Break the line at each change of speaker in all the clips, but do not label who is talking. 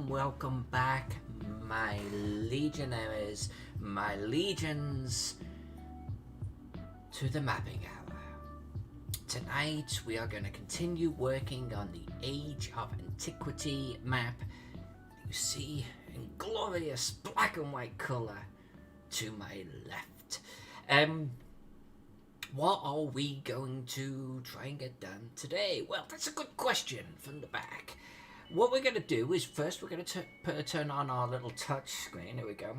Welcome back, my legionaries, my legions, to the mapping hour. Tonight we are going to continue working on the Age of Antiquity map you see in glorious black and white colour to my left. What are we going to try and get done today? Well, that's a good question from the back. What we're going to do is first we're going to turn on our little touch screen. Here we go.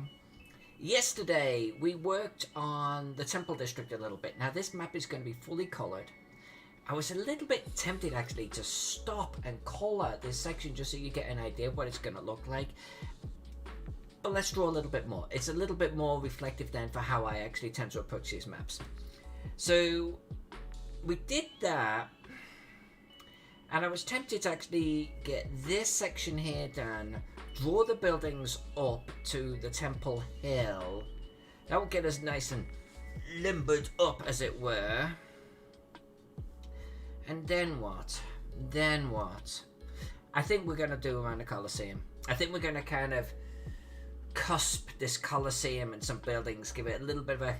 Yesterday we worked on the Temple District a little bit. Now this map is going to be fully coloured. I was a little bit tempted actually to stop and colour this section just so you get an idea of what it's going to look like. But let's draw a little bit more. It's a little bit more reflective then for how I actually tend to approach these maps. So we did that. And I was tempted to actually get this section here done, draw the buildings up to the Temple Hill. That will get us nice and limbered up, as it were. And then what? I think we're going to do around the Colosseum. I think we're going to kind of cusp this Colosseum and some buildings, give it a little bit of a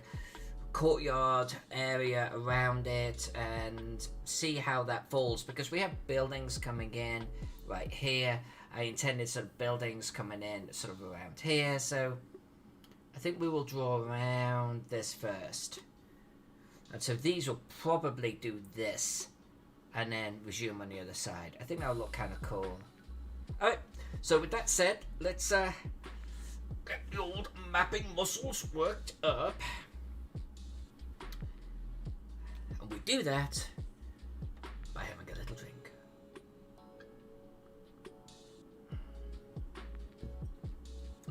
courtyard area around it and see how that falls, because we have buildings coming in right here. I intended some buildings coming in sort of around here, so I think we will draw around this first, and so these will probably do this and then resume on the other side. I think that'll look kind of cool. Alright, so with that said, let's get the old mapping muscles worked up. We do that by having a little drink.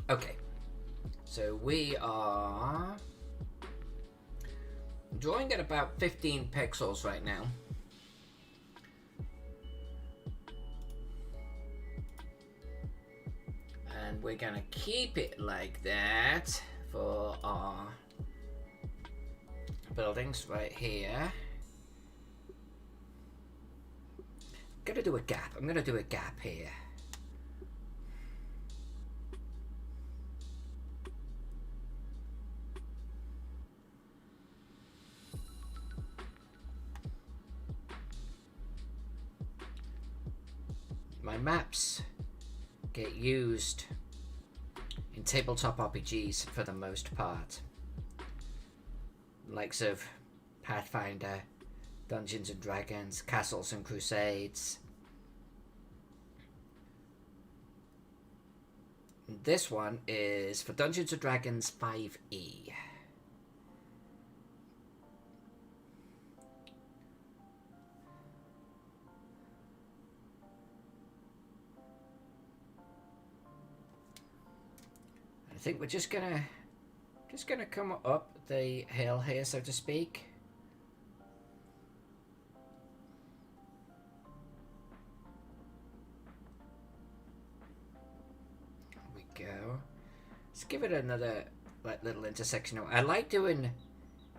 Okay, so we are drawing at about 15 pixels right now. And we're gonna keep it like that for our buildings right here. I'm gonna do a gap. I'm gonna do a gap here. My maps get used in tabletop RPGs for the most part. Likes of Pathfinder, Dungeons and Dragons, Castles and Crusades. This one is for Dungeons and Dragons 5e. I think we're just gonna come up the hill here, so to speak. Go. Let's give it another little intersection. I like doing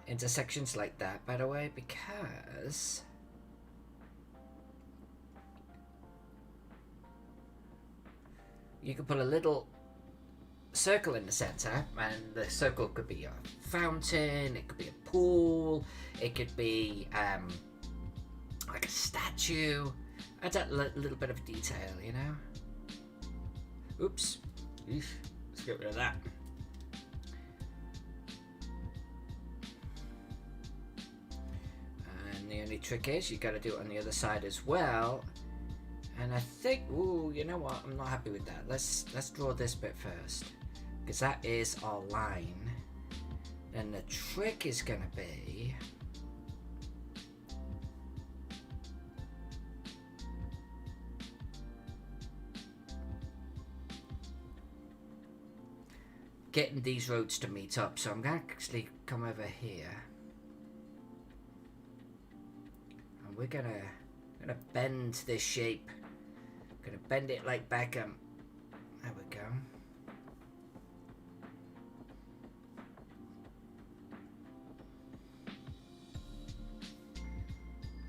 intersections like that, by the way, because you can put a little circle in the center, and the circle could be a fountain, it could be a pool, it could be like a statue. Add that little bit of detail, you know. Oops. Let's get rid of that. And the only trick is you got to do it on the other side as well. And I think, ooh, you know what? I'm not happy with that. Let's draw this bit first, because that is our line. Then the trick is gonna be getting these roads to meet up. So I'm going to actually come over here. And we're gonna bend this shape. Gonna bend it like Beckham. There we go.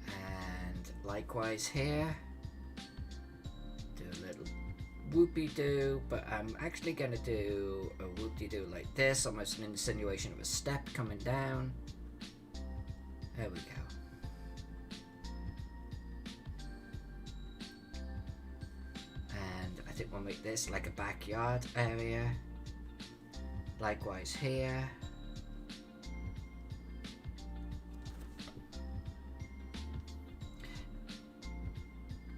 And likewise here. Do a little whoopie-doo, but I'm actually gonna do a whoop-de-doo like this, almost an insinuation of a step coming down. There we go. And I think we'll make this like a backyard area. Likewise here.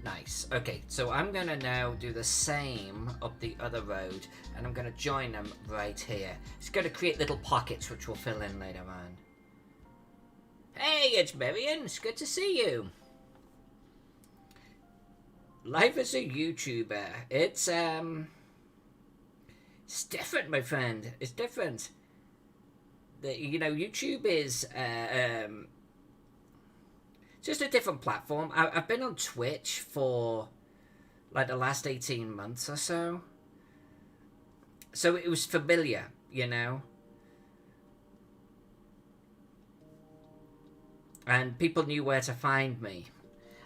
Nice. Okay, so I'm gonna now do the same up the other road, and I'm gonna join them right here. It's gonna create little pockets which we'll fill in later on. Hey, it's Marion. It's good to see you. Life as a YouTuber, it's different, my friend. It's different. YouTube is just a different platform. I've been on Twitch for like the last 18 months or so. So it was familiar, you know. And people knew where to find me.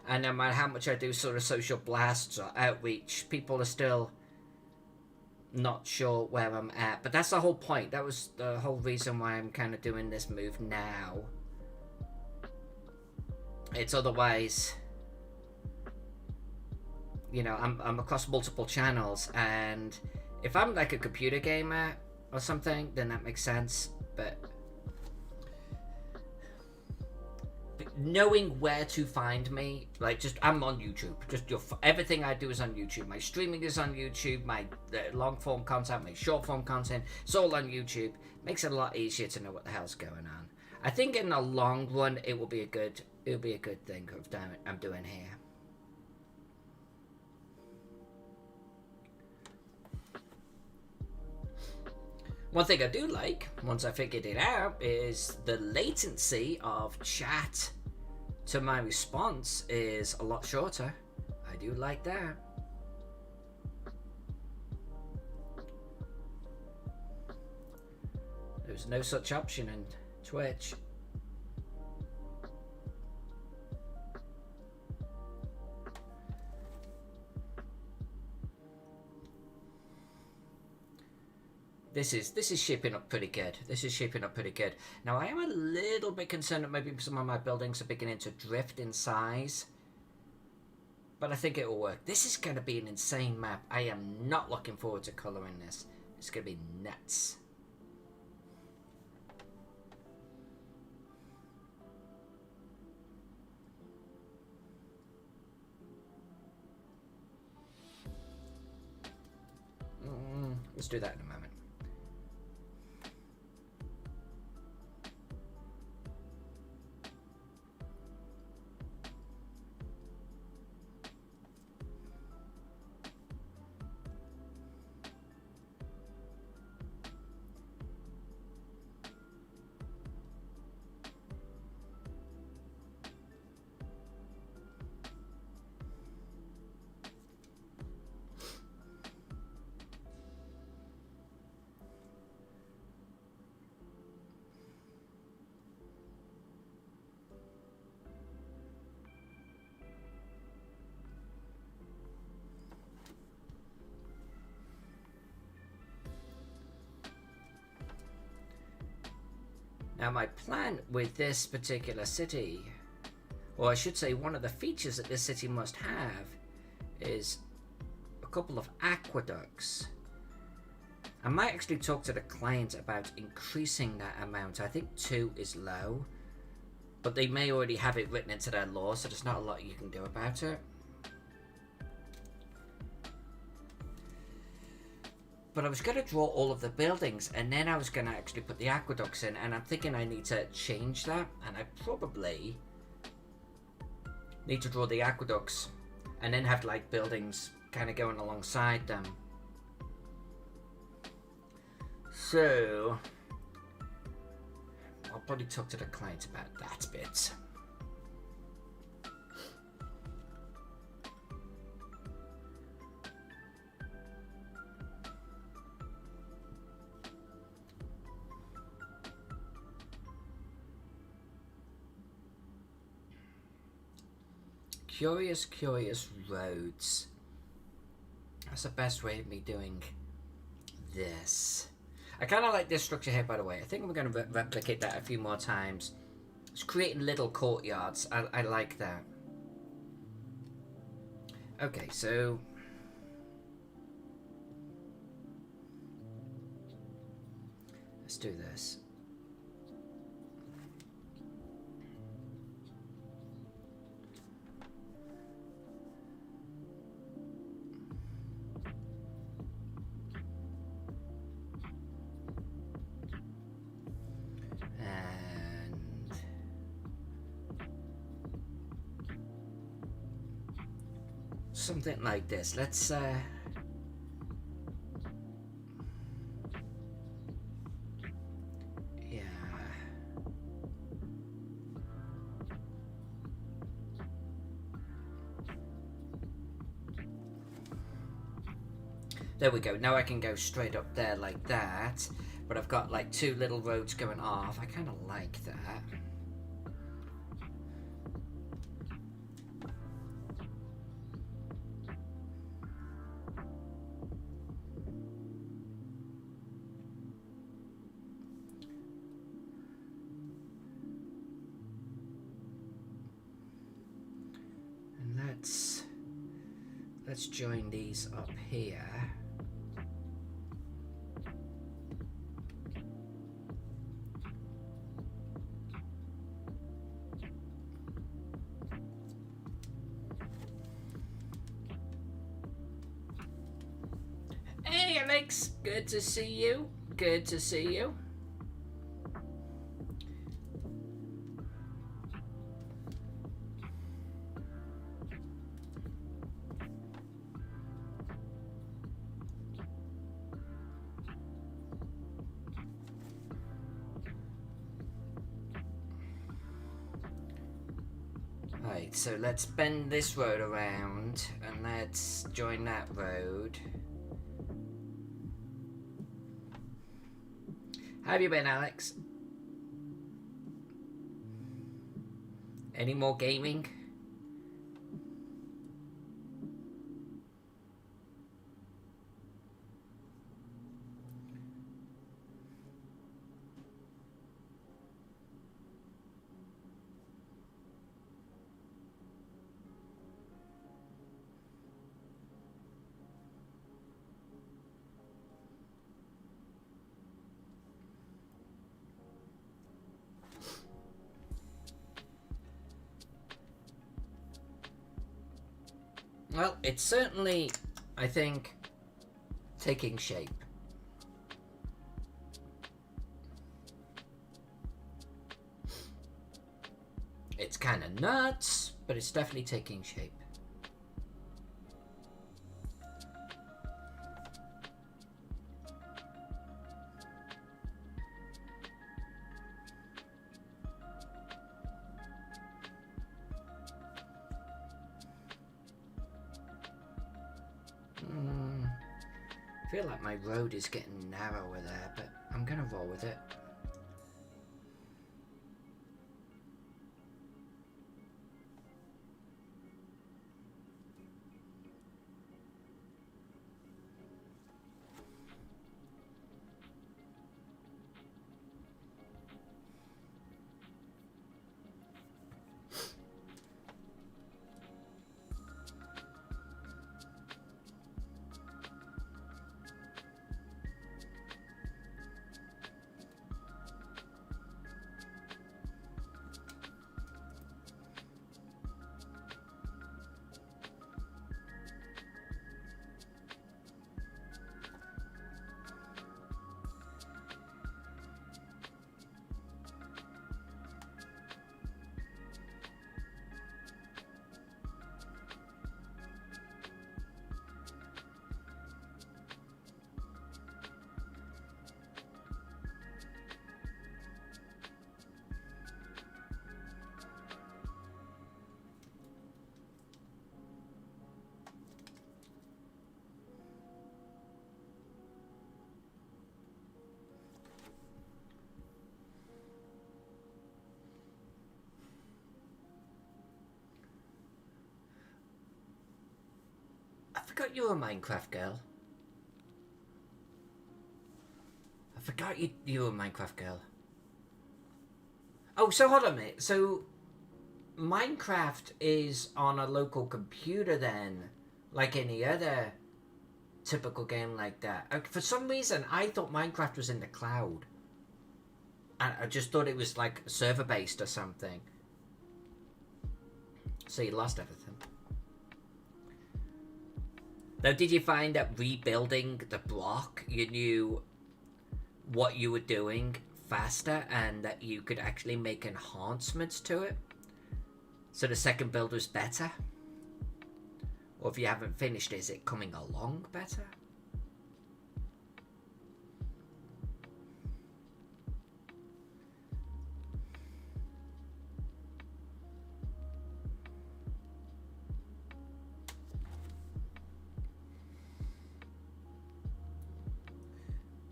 And no matter how much I do sort of social blasts or outreach, people are still not sure where I'm at. But that's the whole point. That was the whole reason why I'm kind of doing this move now. It's otherwise, you know, I'm across multiple channels, and if I'm like a computer gamer or something, then that makes sense. But knowing where to find me, like, just I'm on YouTube. Everything I do is on YouTube. My streaming is on YouTube. My long form content, my short form content, it's all on YouTube. Makes it a lot easier to know what the hell's going on. I think in the long run, it'll be a good thing of I'm doing here. One thing I do like, once I figured it out, is the latency of chat to my response is a lot shorter. I do like that. There's no such option in Twitch. This is shaping up pretty good. This is shaping up pretty good. Now I am a little bit concerned that maybe some of my buildings are beginning to drift in size, but I think it will work. This is going to be an insane map. I am not looking forward to coloring this. It's going to be nuts. Let's do that in a moment. Now my plan with this particular city, or I should say one of the features that this city must have, is a couple of aqueducts. I might actually talk to the client about increasing that amount. I think 2 is low, but they may already have it written into their law, so there's not a lot you can do about it. But I was going to draw all of the buildings, and then I was going to actually put the aqueducts in, and I'm thinking I need to change that, and I probably need to draw the aqueducts and then have like buildings kind of going alongside them. So I'll probably talk to the client about that bit. Curious roads. That's the best way of me doing this. I kind of like this structure here, by the way. I think we're going to replicate that a few more times. It's creating little courtyards. I like that. Okay, so... let's do this. Something like this. Let's yeah. There we go. Now I can go straight up there like that, but I've got like two little roads going off. I kind of like that. Let's join these up here. Hey Alex, good to see you. Good to see you. Right, so let's bend this road around and let's join that road. How have you been, Alex? Any more gaming? Well, it's certainly, I think, taking shape. It's kind of nuts, but it's definitely taking shape. I feel like my road is getting narrower there, but I'm gonna roll with it. forgot you were a Minecraft girl. I forgot you were a Minecraft girl. Oh, so hold on a minute. So Minecraft is on a local computer then, like any other typical game like that. For some reason, I thought Minecraft was in the cloud. I just thought it was like server based or something. So you lost everything. Now, did you find that rebuilding the block, you knew what you were doing faster and that you could actually make enhancements to it? So the second build was better? Or if you haven't finished, is it coming along better?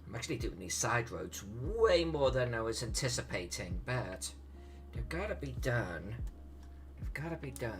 I'm actually doing these side roads way more than I was anticipating, but they've got to be done. They've got to be done.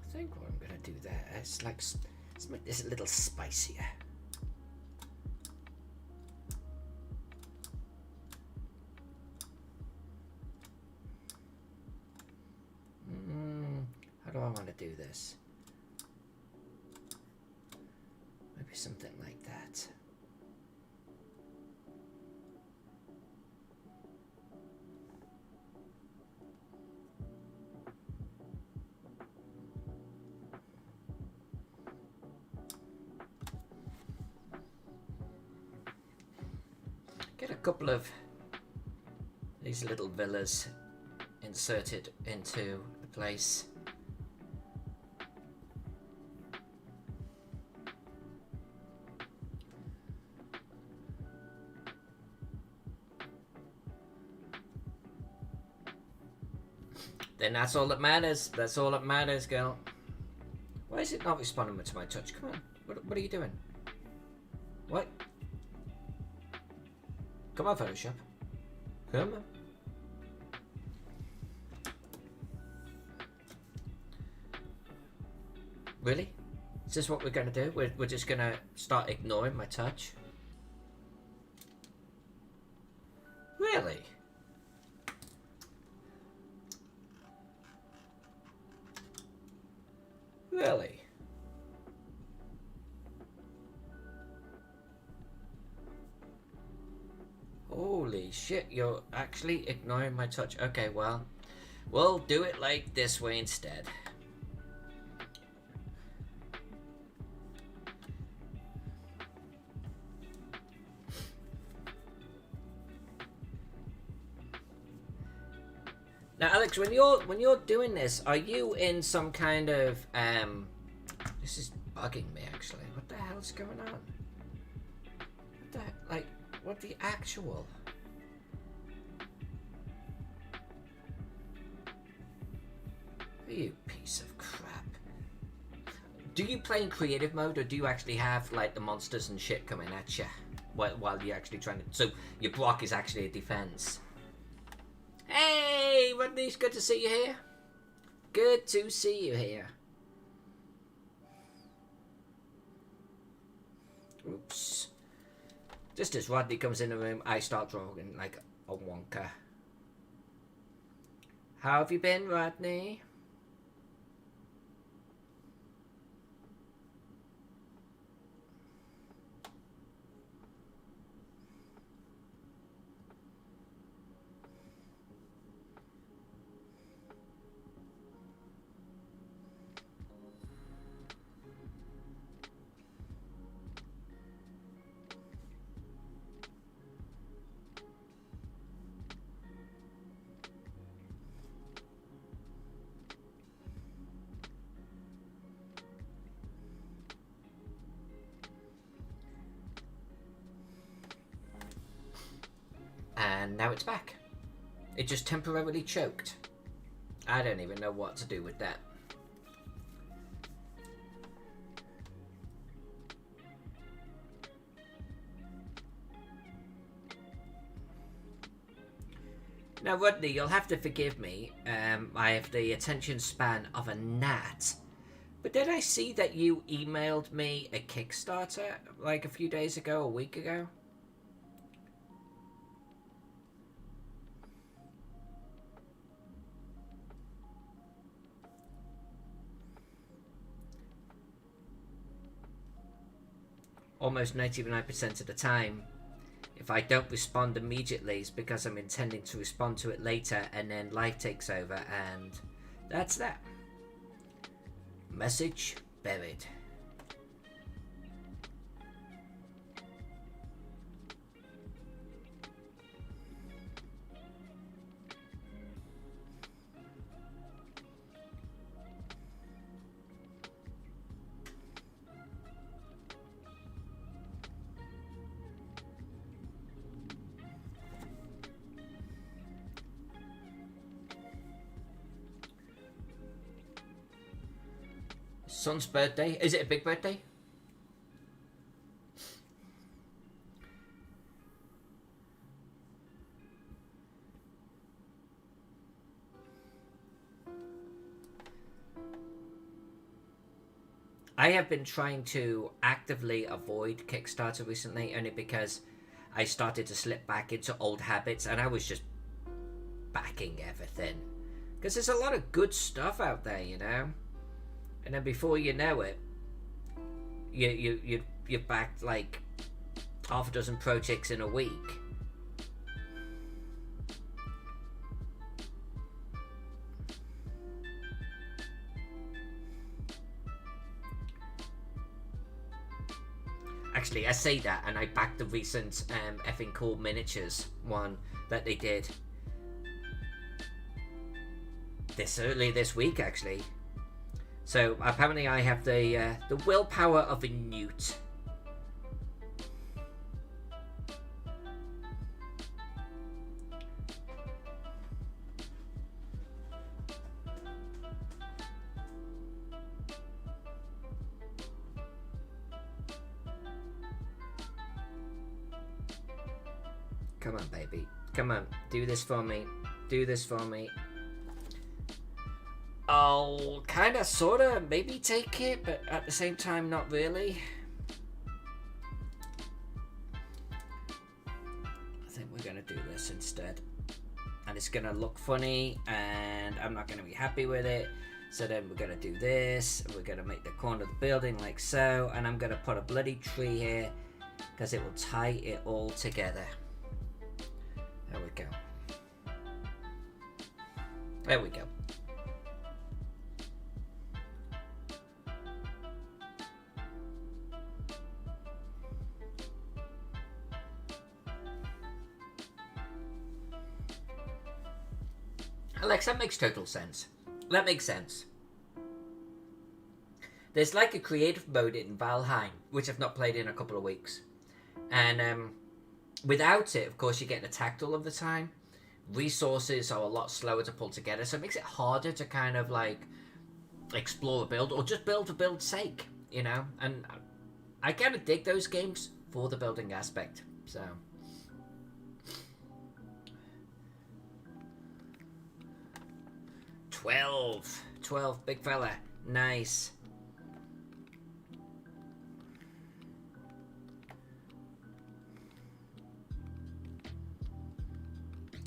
I think what I'm going to do there is like, let's make this a little spicier. How do I want to do this? Maybe something like that. Get a couple of these little villas inserted into the place. Then that's all that matters. That's all that matters, girl. Why is it not responding to my touch? Come on. What are you doing? What? Come on, Photoshop. Come on. Really? Is this what we're going to do? We're just going to start ignoring my touch? Really? Really? Holy shit, you're actually ignoring my touch. Okay, well, we'll do it like this way instead. Now, Alex, when you're doing this, are you in some kind of this is bugging me actually. What the hell's going on? What the like? What the actual? You piece of crap. Do you play in creative mode, or do you actually have like the monsters and shit coming at you while you're actually trying to? So your block is actually a defense. Hey, Rodney, good to see you here. Good to see you here. Oops. Just as Rodney comes in the room, I start drawing like a wonker. How have you been, Rodney? and now it's back. It just temporarily choked. I don't even know what to do with that. Now, Rodney, you'll have to forgive me. I have the attention span of a gnat. But did I see that you emailed me a Kickstarter like a few days ago, a week ago? Almost 99% of the time, if I don't respond immediately, it's because I'm intending to respond to it later, and then life takes over, and that's that. Message buried. Son's birthday. Is it a big birthday? I have been trying to actively avoid Kickstarter recently, only because I started to slip back into old habits, and I was just backing everything. Because there's a lot of good stuff out there, you know? And then before you know it, you've backed like half a dozen projects in a week. Actually, I say that, and I backed the recent effing cool miniatures one that they did early this week, actually. So apparently I have the willpower of a newt. Come on, baby. Come on. Do this for me. Do this for me. I'll kinda, sorta, maybe take it, but at the same time, not really. I think we're gonna do this instead. And it's gonna look funny, and I'm not gonna be happy with it. So then we're gonna do this, and we're gonna make the corner of the building like so, and I'm gonna put a bloody tree here, because it will tie it all together. There we go. There we go. Alex, that makes total sense. That makes sense. There's like a creative mode in Valheim, which I've not played in a couple of weeks. And without it, of course, you're getting attacked all of the time. Resources are a lot slower to pull together, so it makes it harder to kind of like explore a build, or just build for build's sake, you know? And I kind of dig those games for the building aspect, so... 12, big fella. Nice.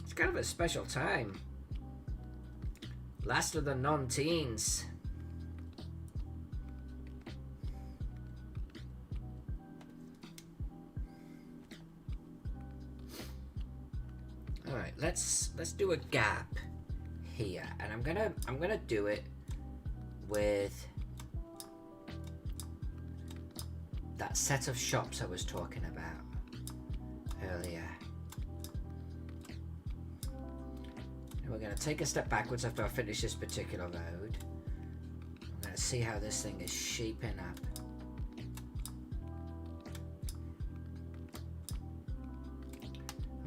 It's kind of a special time. Last of the non-teens. All right, let's do a gap here, and I'm gonna do it with that set of shops I was talking about earlier. And we're gonna take a step backwards after I finish this particular road. I'm gonna see how this thing is shaping up.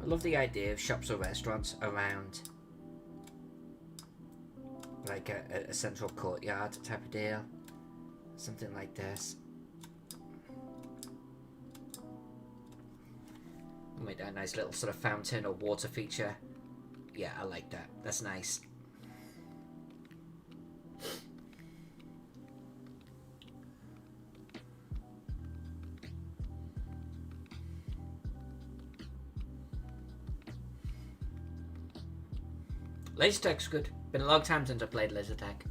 I love the idea of shops or restaurants around like a central courtyard type of deal. Something like this. Make that a nice little sort of fountain or water feature. Yeah, I like that. That's nice. Laser tag's good. Been a long time since I played laser tag.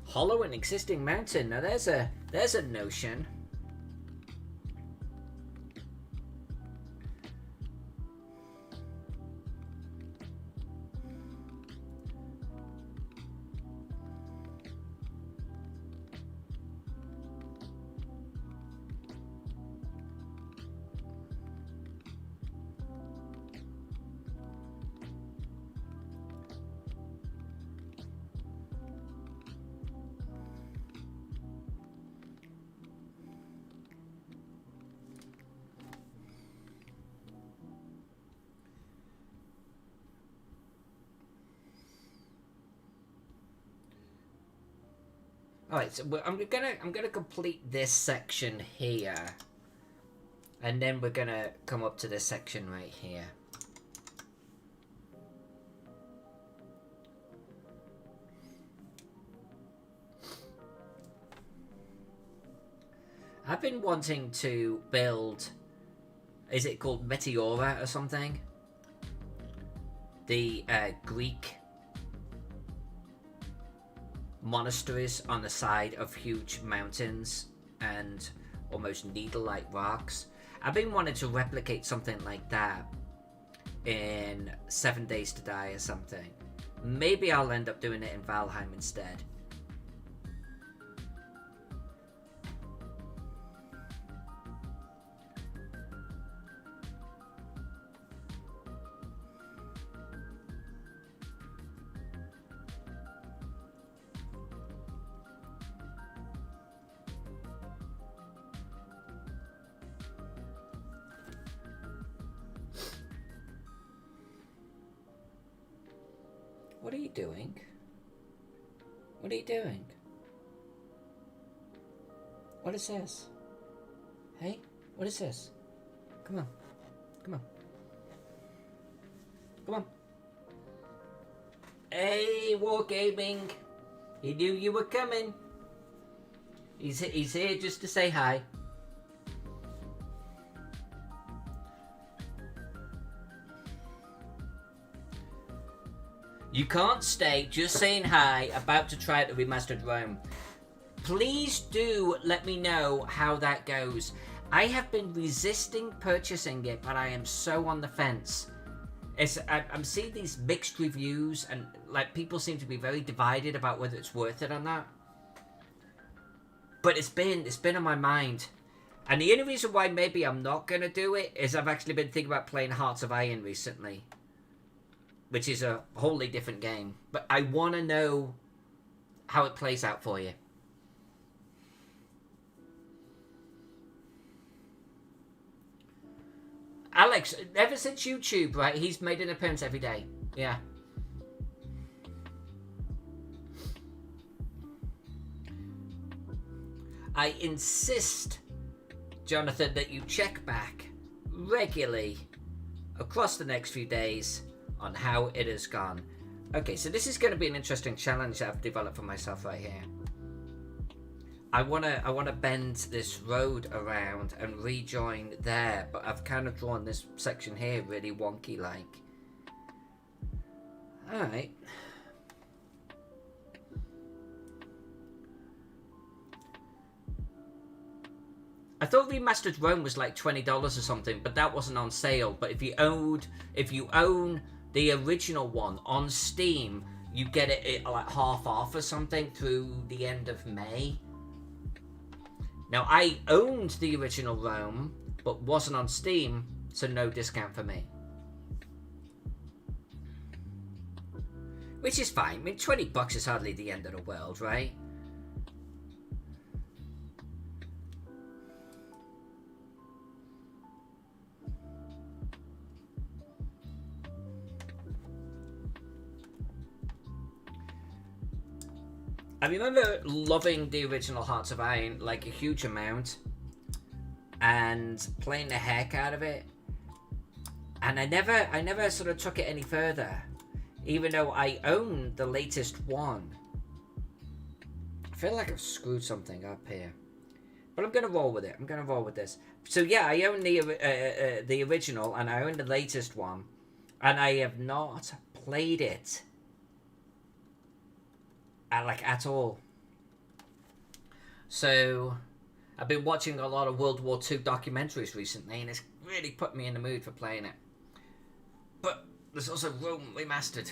Hollow an existing mountain. Now there's a notion. Alright, so I'm gonna complete this section here, and then we're gonna come up to this section right here. I've been wanting to build, is it called Meteora or something? The Greek monasteries on the side of huge mountains and almost needle-like rocks. I've been wanting to replicate something like that in 7 Days to Die or something. Maybe I'll end up doing it in Valheim instead. What are you doing? What are you doing? What is this? Hey, what is this? Come on. Come on. Come on. Hey, Wargaming. He knew you were coming. He's here just to say hi. You can't stay, just saying hi, about to try out the remastered Rome. Please do let me know how that goes. I have been resisting purchasing it, but I am so on the fence. I'm seeing these mixed reviews, and like people seem to be very divided about whether it's worth it or not. But it's been on my mind. And the only reason why maybe I'm not going to do it is I've actually been thinking about playing Hearts of Iron recently, which is a wholly different game. But I want to know how it plays out for you. Alex, ever since YouTube, right, he's made an appearance every day. Yeah. I insist, Jonathan, that you check back regularly across the next few days on how it has gone. Okay, so this is going to be an interesting challenge that I've developed for myself right here. I wanna bend this road around and rejoin there, but I've kind of drawn this section here really wonky like. Alright. I thought Remastered Rome was like $20 or something, but that wasn't on sale. But if you own the original one on Steam, you get it like half off or something through the end of May. Now, I owned the original Rome, but wasn't on Steam, so no discount for me. Which is fine. I mean, $20 is hardly the end of the world, right? I remember loving the original Hearts of Iron like a huge amount and playing the heck out of it. And I never sort of took it any further, even though I own the latest one. I feel like I've screwed something up here, but I'm gonna roll with it. I'm gonna roll with this. So yeah, I own the original, and I own the latest one, and I have not played it at all. So I've been watching a lot of World War II documentaries recently, and it's really put me in the mood for playing it. But there's also Rome Remastered.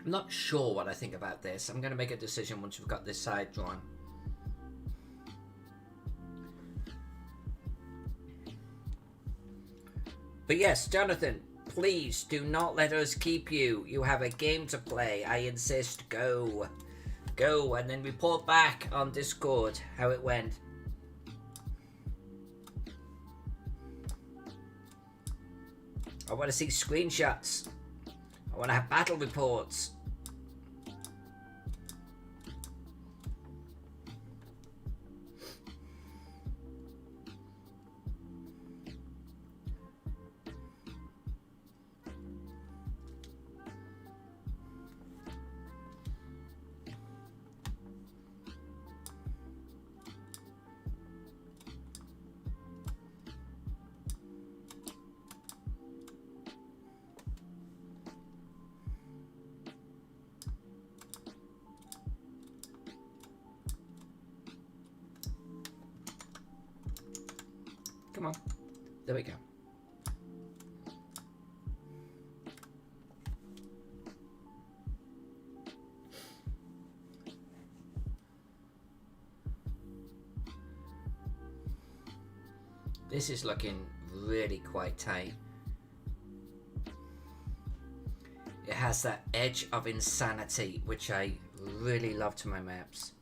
I'm not sure what I think about this. I'm going to make a decision once we've got this side drawn. But yes, Jonathan, please do not let us keep you. You have a game to play. I insist. Go. Go, and then report back on Discord how it went. I want to see screenshots. I want to have battle reports. Come on. There we go. This is looking really quite tight. It has that edge of insanity, which I really love to my maps.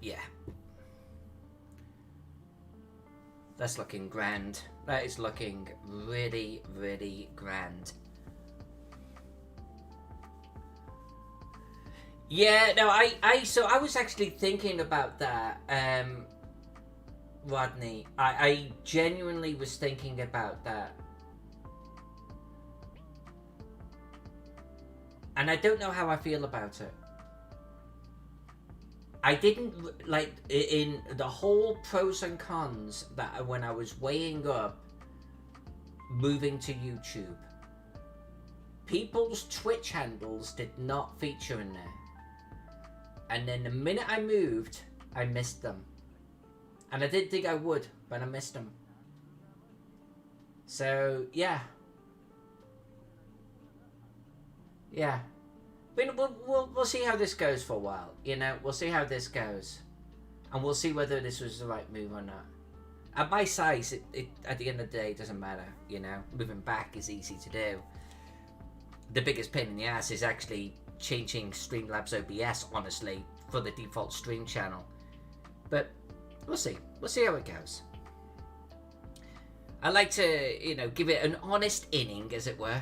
Yeah. That's looking grand. That is looking really, really grand. Yeah, no, so I was actually thinking about that, Rodney. I genuinely was thinking about that. And I don't know how I feel about it. I didn't, like, in the whole pros and cons that when I was weighing up moving to YouTube, people's Twitch handles did not feature in there. And then the minute I moved, I missed them. And I didn't think I would, but I missed them. So, yeah. Yeah. We'll see how this goes for a while, you know. We'll see how this goes, and we'll see whether this was the right move or not. At my size, it at the end of the day, it doesn't matter, you know. Moving back is easy to do. The biggest pain in the ass is actually changing Streamlabs OBS, honestly, for the default stream channel. But we'll see. We'll see how it goes. I like to, you know, give it an honest inning, as it were.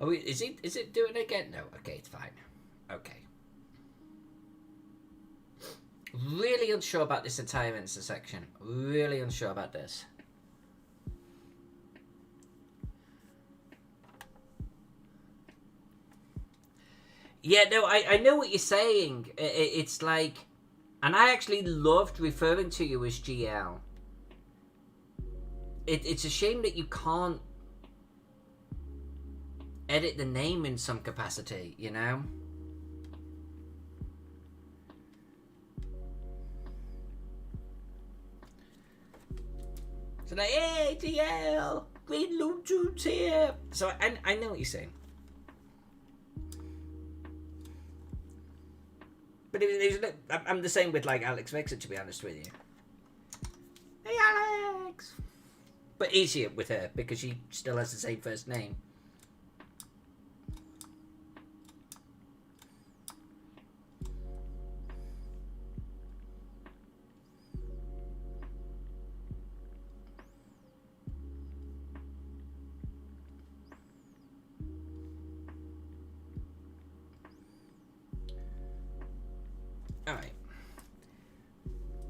Oh, is it doing it again? No. Okay, it's fine. Okay. Really unsure about this entire intersection. Really unsure about this. Yeah, no, I know what you're saying. It's like... And I actually loved referring to you as GL. It's a shame that you can't edit the name in some capacity, you know? So like, hey, GL! Green Loot Dude's here! So I know what you're saying. But I'm the same with, like, Alex Vexer, to be honest with you. Hey, Alex! But easier with her, because she still has the same first name. Alright.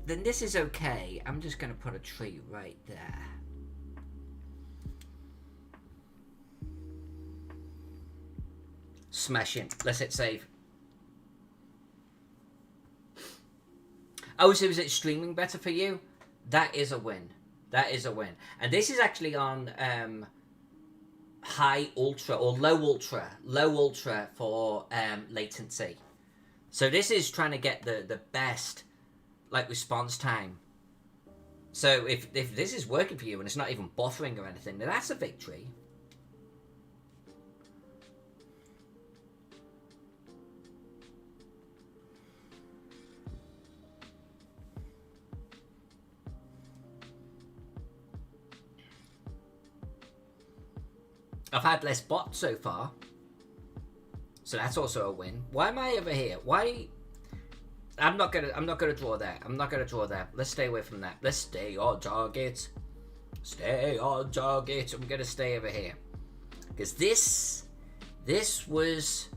Then this is okay. I'm just going to put a tree right there. Smashing. Let's hit save. Oh, so is it streaming better for you? That is a win. That is a win. And this is actually on high ultra or low ultra. Low ultra for latency. So this is trying to get the best, like, response time. So if this is working for you and it's not even buffering or anything, then that's a victory. I've had less bots so far. So that's also a win. Why am I over here? Why? I'm not gonna draw there. I'm not gonna draw there. Let's stay away from that. Let's stay on target. Stay on target. I'm gonna stay over here. Because this was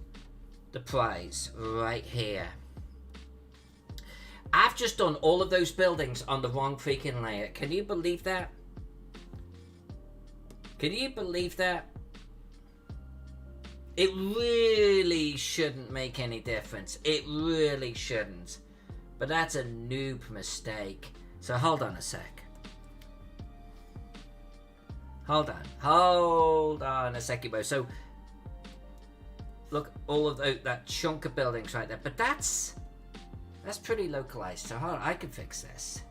the prize right here. I've just done all of those buildings on the wrong freaking layer. Can you believe that? Can you believe that? It really shouldn't make any difference. It really shouldn't. But that's a noob mistake. So hold on a sec. Hold on a second, bro. So look, all of that chunk of buildings right there. But that's pretty localized. So hold on, I can fix this.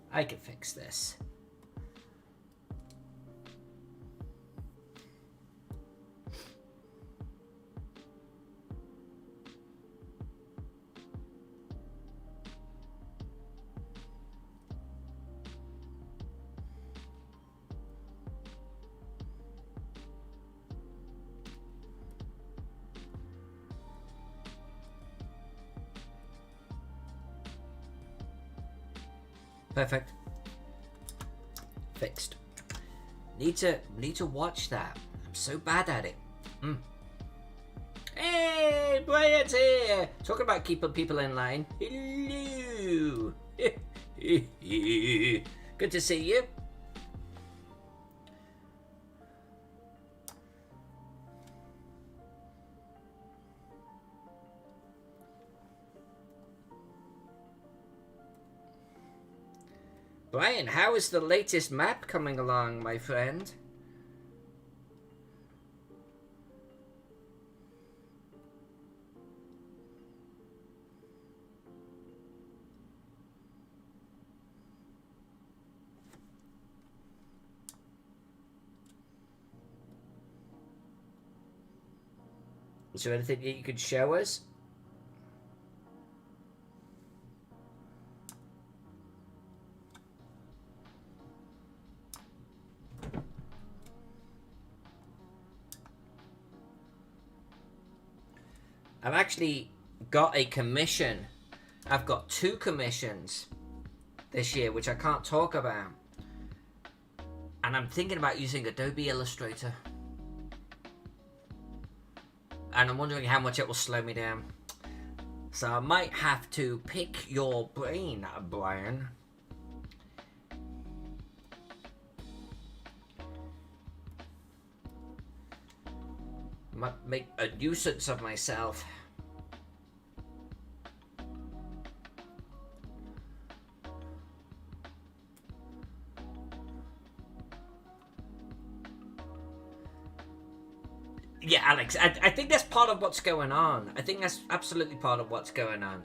I can fix this. Perfect. Fixed. Need to watch that. I'm so bad at it. Hey, Brian's here. Talking about keeping people in line. Hello. Good to see you. Brian, how is the latest map coming along, my friend? Is there anything that you could show us? I've actually got a commission I've got 2 commissions this year, which I can't talk about. And I'm thinking about using Adobe Illustrator. And I'm wondering how much it will slow me down. So I might have to pick your brain, Brian. Might make a nuisance of myself. Yeah, Alex, I think that's part of what's going on. I think that's absolutely part of what's going on.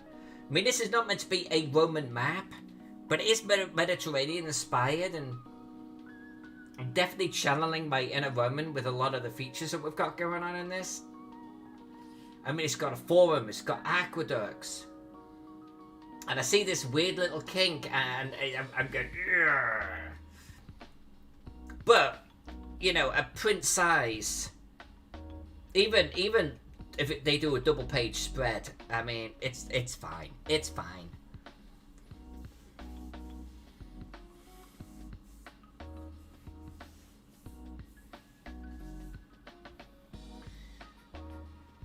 I mean, this is not meant to be a Roman map, but it is Mediterranean inspired, and I'm definitely channeling my inner Roman with a lot of the features that we've got going on in this. I mean, it's got a forum, it's got aqueducts. And I see this weird little kink, and I'm going, ugh. But, you know, a print size... Even if they do a double page spread, I mean, it's fine. It's fine.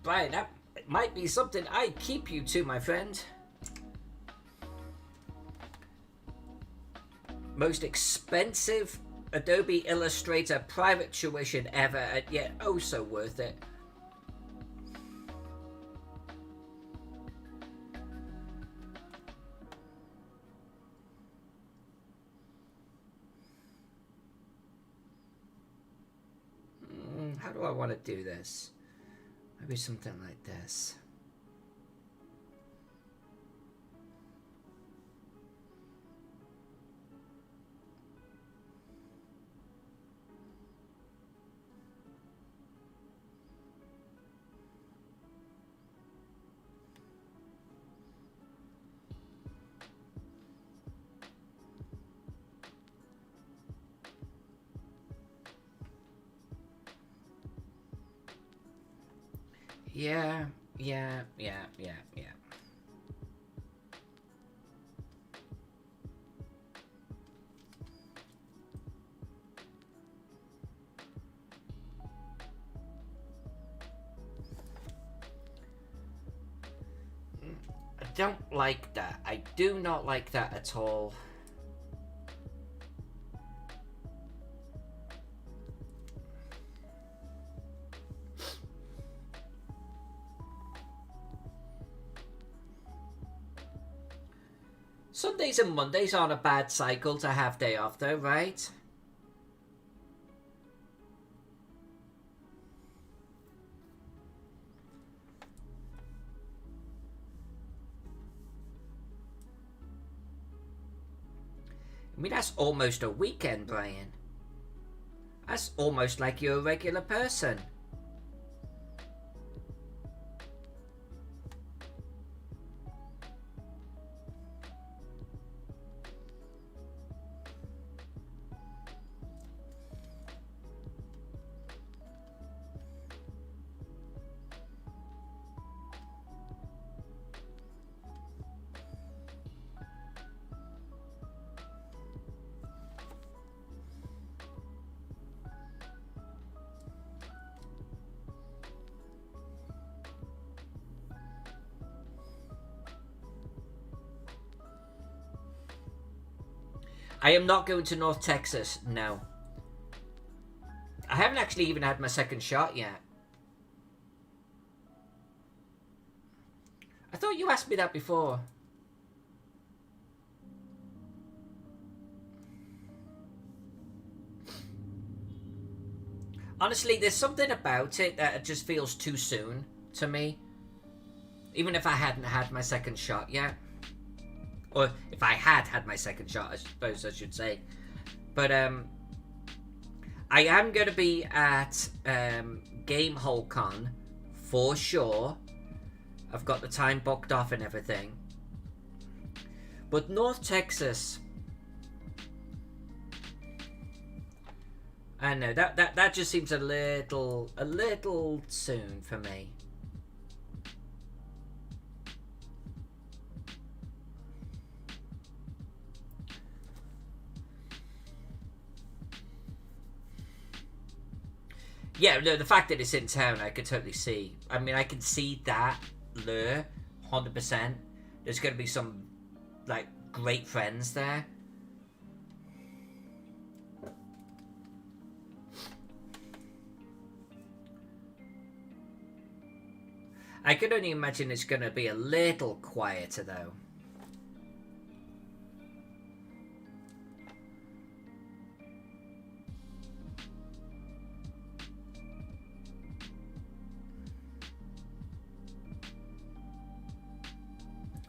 Brian, that might be something I keep you to, my friend. Most expensive Adobe Illustrator private tuition ever, and yet oh so worth it. How do I want to do this? Maybe something like this. Yeah. I don't like that. I do not like that at all. Sundays and Mondays aren't a bad cycle to have day off though, right? I mean, that's almost a weekend, Brian. That's almost like you're a regular person. I am not going to North Texas, no. I haven't actually even had my second shot yet. I thought you asked me that before. Honestly, there's something about it that just feels too soon to me. Even if I hadn't had my second shot yet. Or if I had my second shot, I suppose I should say. But I am going to be at Gamehole Con for sure. I've got the time booked off and everything. But North Texas, I know that just seems a little soon for me. Yeah, no, the fact that it's in town, I could totally see. I mean, I can see that lure, 100%. There's going to be some, like, great friends there. I could only imagine it's going to be a little quieter, though.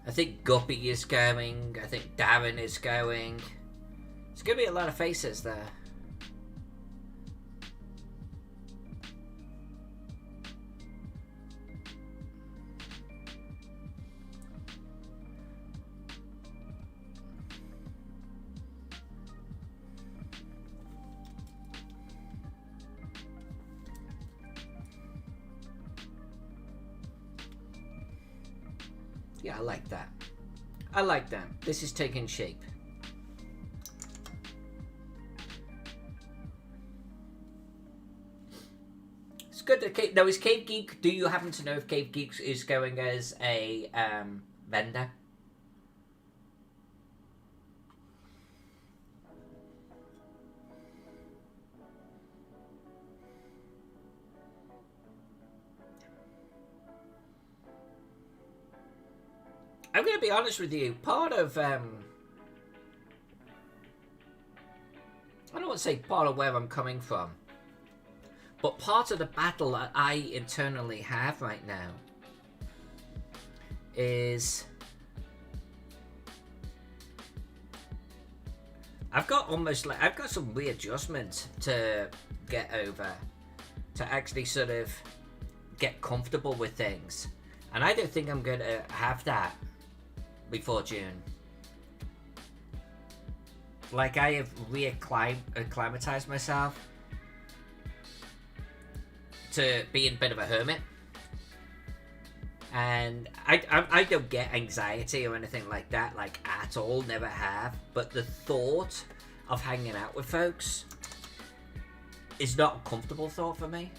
I think Guppy is going. I think Darren is going. There's going to be a lot of faces there. Yeah, I like that. I like that. This is taking shape. It's good that Cave... Now, is Cave Geek... Do you happen to know if Cave Geek is going as a vendor? I'm going to be honest with you. Part of... I don't want to say part of where I'm coming from. But part of the battle that I internally have right now is... I've got some readjustment to get over. To actually sort of get comfortable with things. And I don't think I'm going to have that before June. Like, I have acclimatized myself to being a bit of a hermit. And I don't get anxiety or anything like that, like, at all, never have. But the thought of hanging out with folks is not a comfortable thought for me.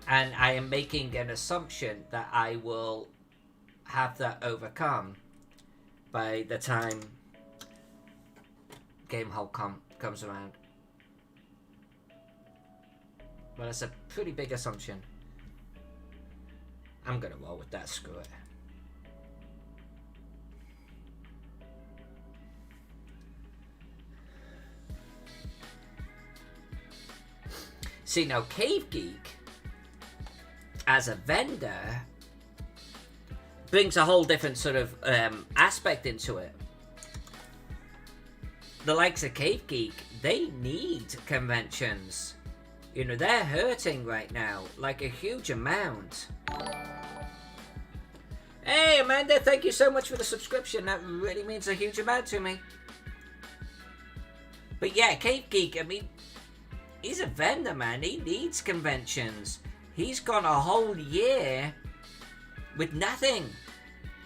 And I am making an assumption that I will have that overcome by the time Game Hall comes around. Well, that's a pretty big assumption. I'm gonna roll with that, screw it. See, now Cave Geek, as a vendor, brings a whole different sort of aspect into it. The likes of Cave Geek, they need conventions. You know, they're hurting right now, like a huge amount. Hey, Amanda, thank you so much for the subscription. That really means a huge amount to me. But yeah, Cave Geek, I mean, he's a vendor, man. He needs conventions. He's gone a whole year with nothing.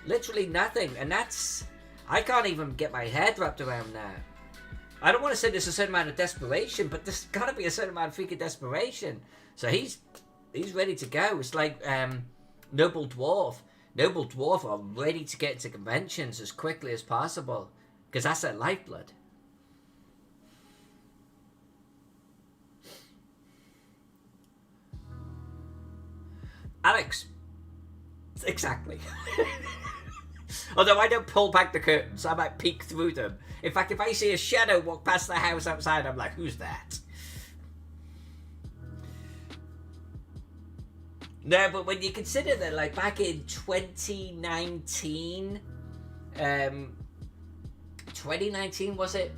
Literally nothing. And that's... I can't even get my head wrapped around that. I don't want to say there's a certain amount of desperation, but there's got to be a certain amount of freaking desperation. So he's ready to go. It's like Noble Dwarf. Noble Dwarf are ready to get to conventions as quickly as possible. Because that's their lifeblood. Alex. Exactly. Although I don't pull back the curtains, I might peek through them. In fact, if I see a shadow walk past the house outside, I'm like, who's that? No, but when you consider that, like, back in 2019, 2019 was it?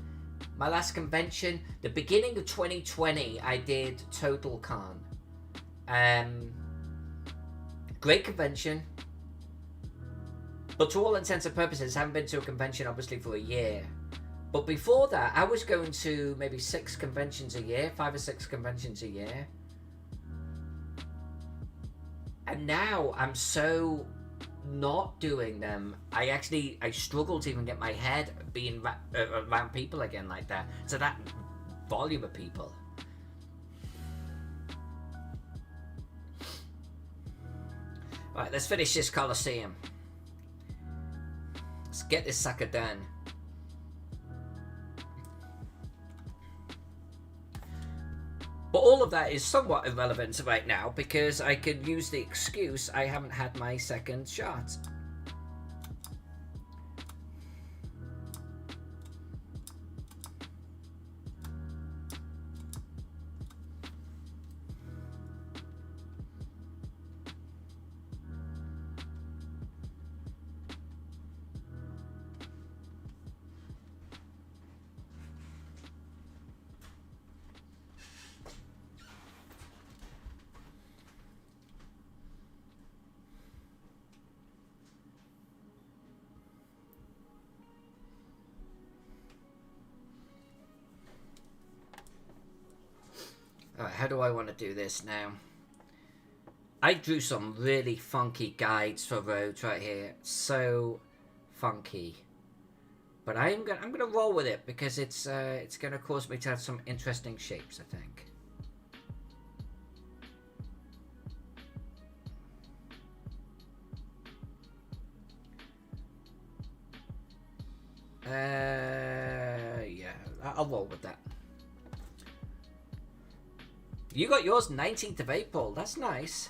My last convention. The beginning of 2020, I did Total Con. Great convention. But to all intents and purposes, I haven't been to a convention, obviously, for a year. But before that, I was going to maybe 6 conventions a year, 5 or 6 conventions a year. And now I'm so not doing them. I struggle to even get my head being around people again like that. So that volume of people. Right, let's finish this Colosseum. Let's get this sucker done. But all of that is somewhat irrelevant right now because I could use the excuse I haven't had my second shot. Alright, how do I want to do this now? I drew some really funky guides for roads right here. So funky. But I'm gonna roll with it because it's gonna cause me to have some interesting shapes, I think. Yeah, I'll roll with that. You got yours 19th of April. That's nice.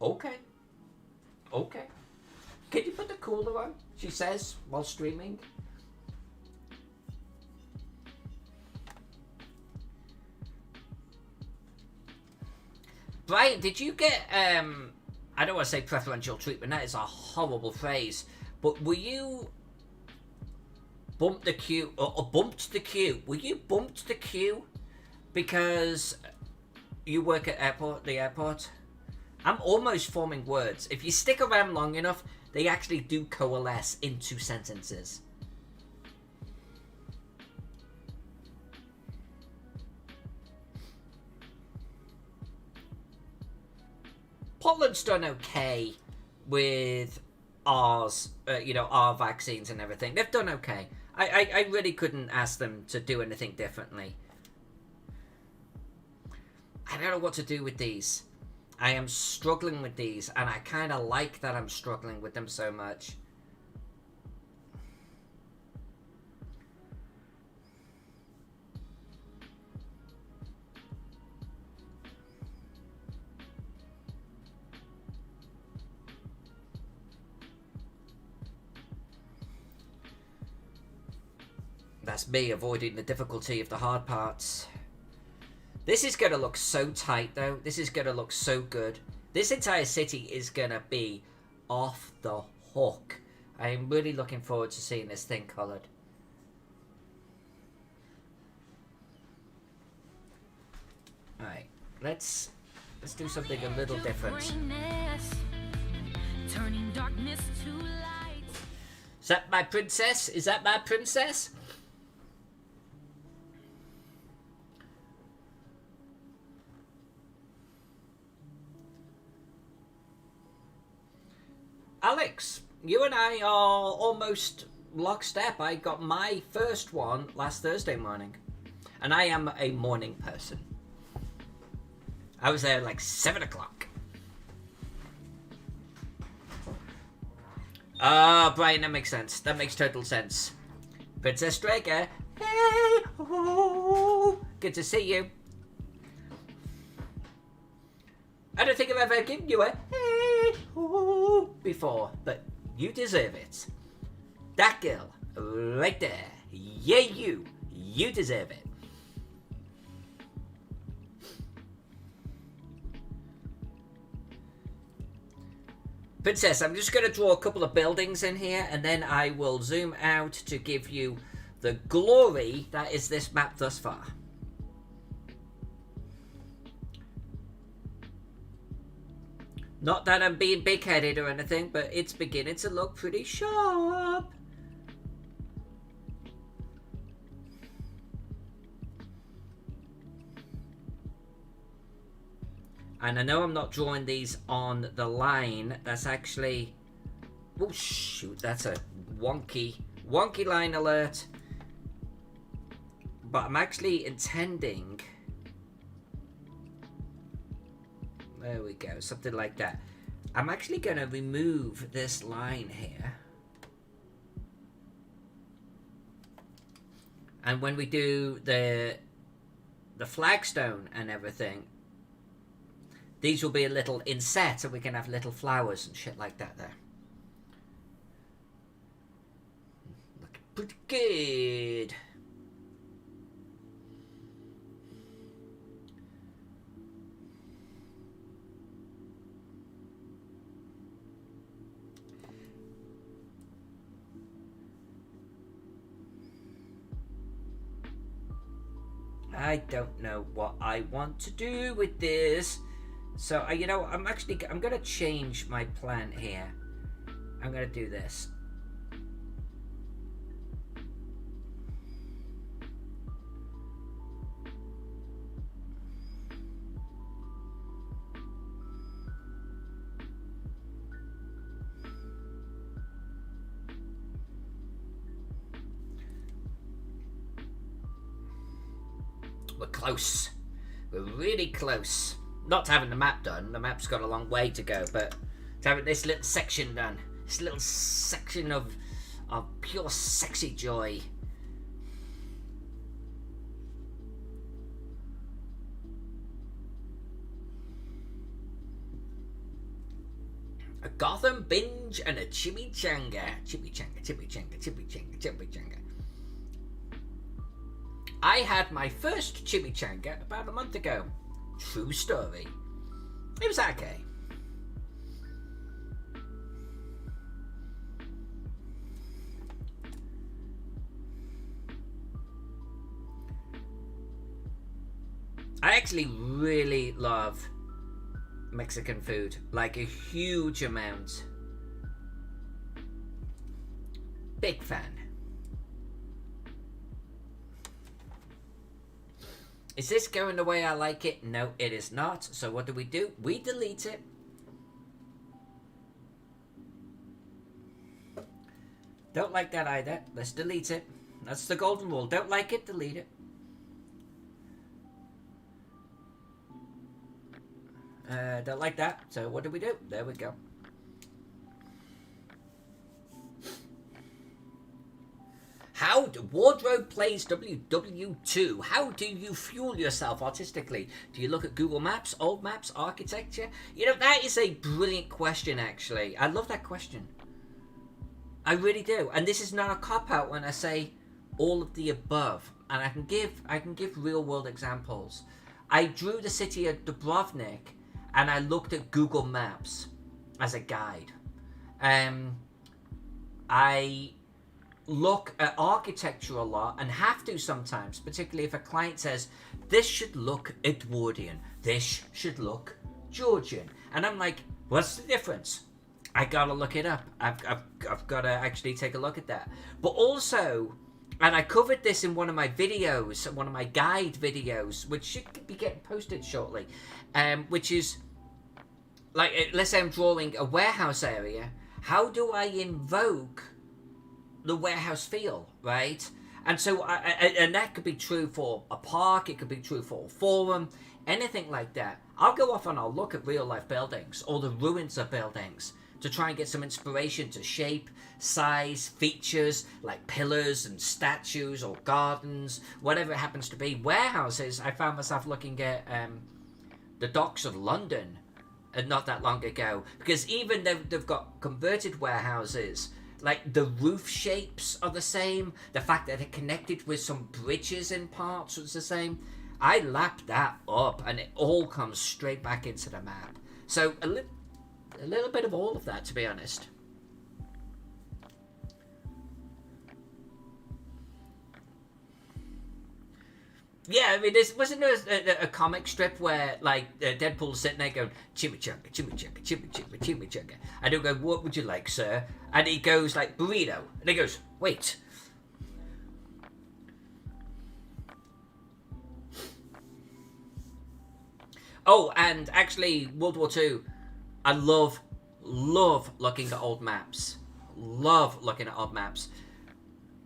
Okay. Okay. Can you put the cooler on? She says while streaming. Brian, did you get I don't want to say preferential treatment, that is a horrible phrase. But were you bumped the queue or bumped the queue? Were you bumped the queue because you work at the airport? I'm almost forming words. If you stick around long enough, they actually do coalesce into sentences. Portland's done okay with ours, our vaccines and everything. They've done okay. I really couldn't ask them to do anything differently. I don't know what to do with these. I am struggling with these, and I kind of like that I'm struggling with them so much. That's me avoiding the difficulty of the hard parts. This is going to look so tight, though. This is going to look so good. This entire city is going to be off the hook. I am really looking forward to seeing this thing coloured. Alright, let's do something a little different. Is that my princess? Is that my princess? Alex, you and I are almost lockstep. I got my first one last Thursday morning. And I am a morning person. I was there like 7 o'clock. Ah, Brian, that makes sense. That makes total sense. Princess Draker. Hey, oh, good to see you. I don't think I've ever given you a hey, oh, before, but you deserve it. That girl, right there. Yeah, you deserve it. Princess, I'm just going to draw a couple of buildings in here, and then I will zoom out to give you the glory that is this map thus far. Not that I'm being big-headed or anything, but it's beginning to look pretty sharp. And I know I'm not drawing these on the line. That's actually... Oh, shoot. That's a wonky line alert. But I'm actually intending... There we go. Something like that. I'm actually going to remove this line here. And when we do the flagstone and everything, these will be a little inset, and we can have little flowers and shit like that there. Looking pretty good. I don't know what I want to do with this. So, you know, I'm going to change my plan here. I'm going to do this. We're close. We're really close. Not to having the map done. The map's got a long way to go, but to having this little section done. This little section of pure sexy joy. A Gotham binge and a chimichanga. Chimichanga. I had my first chimichanga about a month ago. True story. It was okay. I actually really love Mexican food, like a huge amount. Big fan. Is this going the way I like it? No, it is not. So what do? We delete it. Don't like that either. Let's delete it. That's the golden rule. Don't like it, delete it. Don't like that. So what do? There we go. How Wardrobe plays WW2. How do you fuel yourself artistically? Do you look at Google Maps, old maps, architecture? You know, that is a brilliant question, actually. I love that question. I really do. And this is not a cop-out when I say all of the above. And I can give real-world examples. I drew the city of Dubrovnik, and I looked at Google Maps as a guide. I look at architecture a lot, and have to sometimes, particularly if a client says, this should look Edwardian, this should look Georgian. And I'm like, what's the difference? I gotta look it up. I've got to actually take a look at that. But also, and I covered this in one of my videos, one of my guide videos, which should be getting posted shortly, which is, like, let's say I'm drawing a warehouse area. How do I invoke the warehouse feel, right? And so, and that could be true for a park, it could be true for a forum, anything like that. I'll go off and I'll look at real life buildings or the ruins of buildings to try and get some inspiration to shape, size, features, like pillars and statues or gardens, whatever it happens to be. Warehouses, I found myself looking at the docks of London not that long ago, because even though they've got converted warehouses, like the roof shapes are the same, the fact that they're connected with some bridges in parts was the same. I lapped that up and it all comes straight back into the map. So a little bit of all of that, to be honest. Yeah, I mean, wasn't there a comic strip where, like, Deadpool's sitting there going, chimichanga, chimichanga, chimichanga, chimichanga. And he'll go, what would you like, sir? And he goes, like, burrito. And he goes, wait. Oh, and actually, World War Two. I love looking at old maps. Love looking at old maps.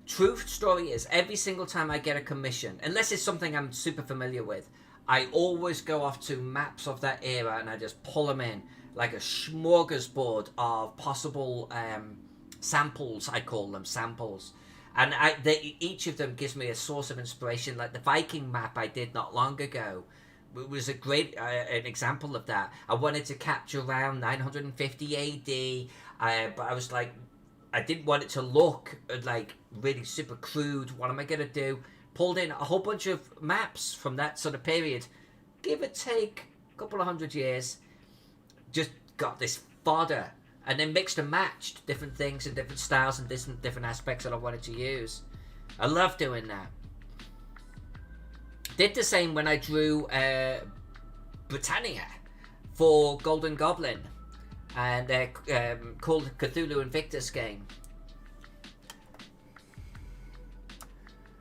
Truth story is, every single time I get a commission, unless it's something I'm super familiar with, I always go off to maps of that era and I just pull them in like a smorgasbord of possible samples. I call them samples, and each of them gives me a source of inspiration. Like the Viking map I did not long ago was a great an example of that. I wanted to capture around 950 AD, but I was like, I didn't want it to look like really super crude. What am I gonna do? Pulled in a whole bunch of maps from that sort of period, give or take a couple of 100 years. Just got this fodder, and then mixed and matched different things and different styles and different aspects that I wanted to use. I love doing that. Did the same when I drew Britannia for Golden Goblin and called Cthulhu Invictus game.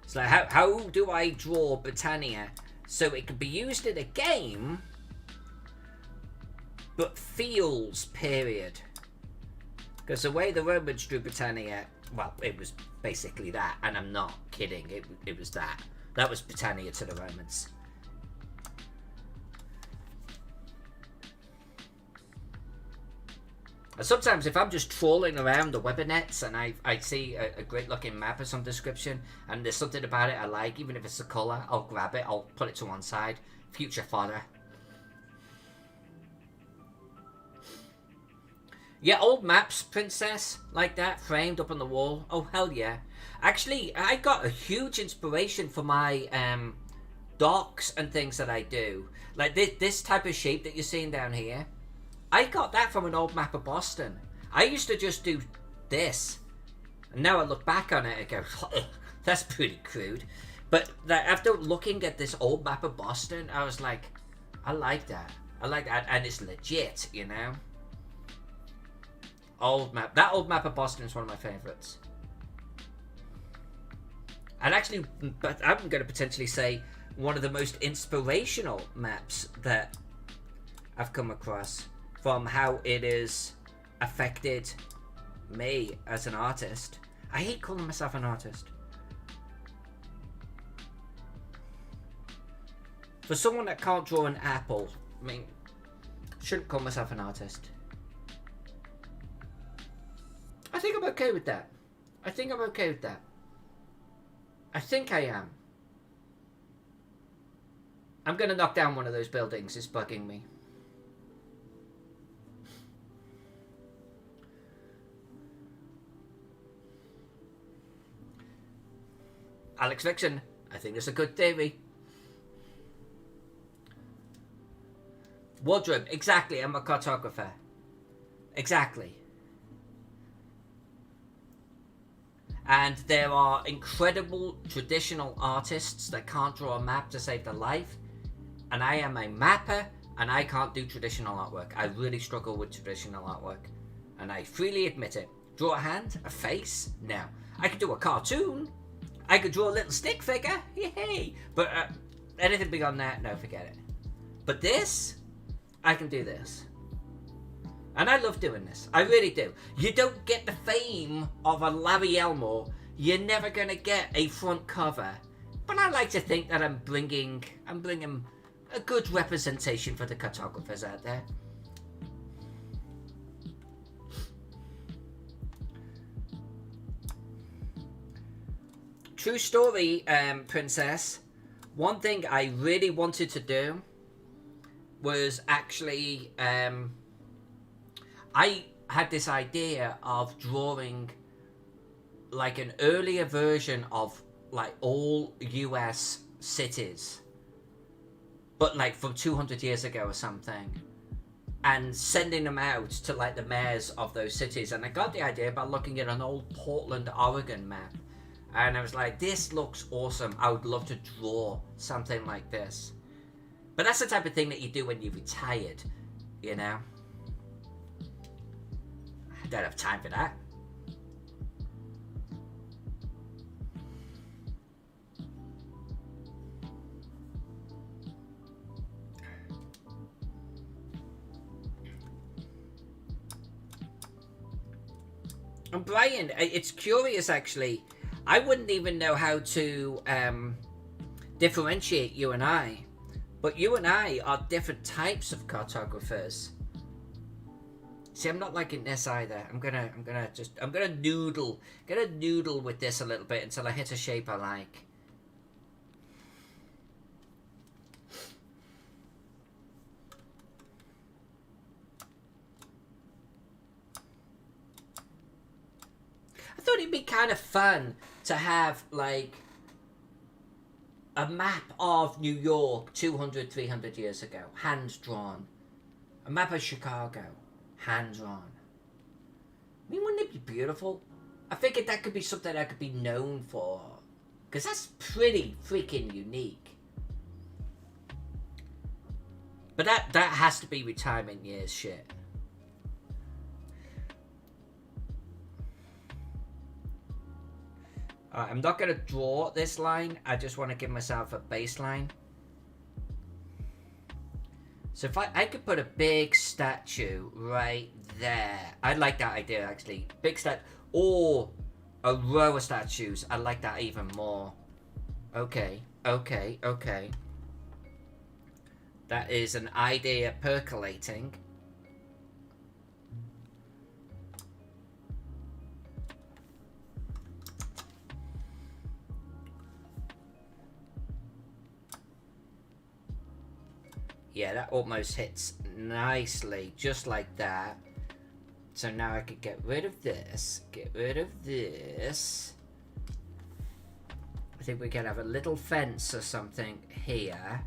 It's like, how do I draw Britannia so it can be used in a game but feels period? Because the way the Romans drew Britannia, well, it was basically that, and I'm not kidding, it was that. That was Britannia to the Romans. And sometimes if I'm just trawling around the web nets and I see a great looking map of some description and there's something about it I like, even if it's the colour, I'll grab it, I'll put it to one side. Future fodder. Yeah, old maps, princess, like that, framed up on the wall. Oh, hell yeah. Actually, I got a huge inspiration for my docks and things that I do. Like this type of shape that you're seeing down here. I got that from an old map of Boston. I used to just do this. And now I look back on it and go, that's pretty crude. But after looking at this old map of Boston, I was like, I like that. I like that. And it's legit, you know? Old map. That old map of Boston is one of my favourites. And actually, but I'm going to potentially say one of the most inspirational maps that I've come across from how it has affected me as an artist. I hate calling myself an artist. For someone that can't draw an apple, I mean, shouldn't call myself an artist. I think I'm okay with that. I think I'm okay with that. I think I am. I'm gonna knock down one of those buildings. It's bugging me. Alex Vixen, I think it's a good theory. Wardrobe, exactly. I'm a cartographer. Exactly. And there are incredible traditional artists that can't draw a map to save their life. And I am a mapper, and I can't do traditional artwork. I really struggle with traditional artwork. And I freely admit it. Draw a hand? A face? No. I could do a cartoon. I could draw a little stick figure. Yay! But anything beyond that, no, forget it. But this, I can do this. And I love doing this. I really do. You don't get the fame of a Larry Elmore. You're never going to get a front cover. But I like to think that I'm bringing a good representation for the cartographers out there. True story, Princess. One thing I really wanted to do was actually... I had this idea of drawing like an earlier version of like all US cities, but like from 200 years ago or something, and sending them out to like the mayors of those cities. And I got the idea by looking at an old Portland, Oregon map, and I was like, this looks awesome. I would love to draw something like this. But that's the type of thing that you do when you're retired, you know? I don't have time for that. And Brian, it's curious actually. I wouldn't even know how to differentiate you and I, but you and I are different types of cartographers. See, I'm not liking this either. I'm gonna noodle with this a little bit until I hit a shape I like. I thought it'd be kind of fun to have like a map of New York 200, 300 years ago, hand drawn. A map of Chicago, hand drawn. I mean, wouldn't it be beautiful? I figured that could be something I could be known for, because that's pretty freaking unique. But that has to be retirement years shit. I'm not going to draw this line. I just want to give myself a baseline. So if I could put a big statue right there. I like that idea, actually. Big statue. Or a row of statues. I like that even more. Okay. That is an idea percolating. Yeah, that almost hits nicely, just like that. So now I could get rid of this, I think we can have a little fence or something here.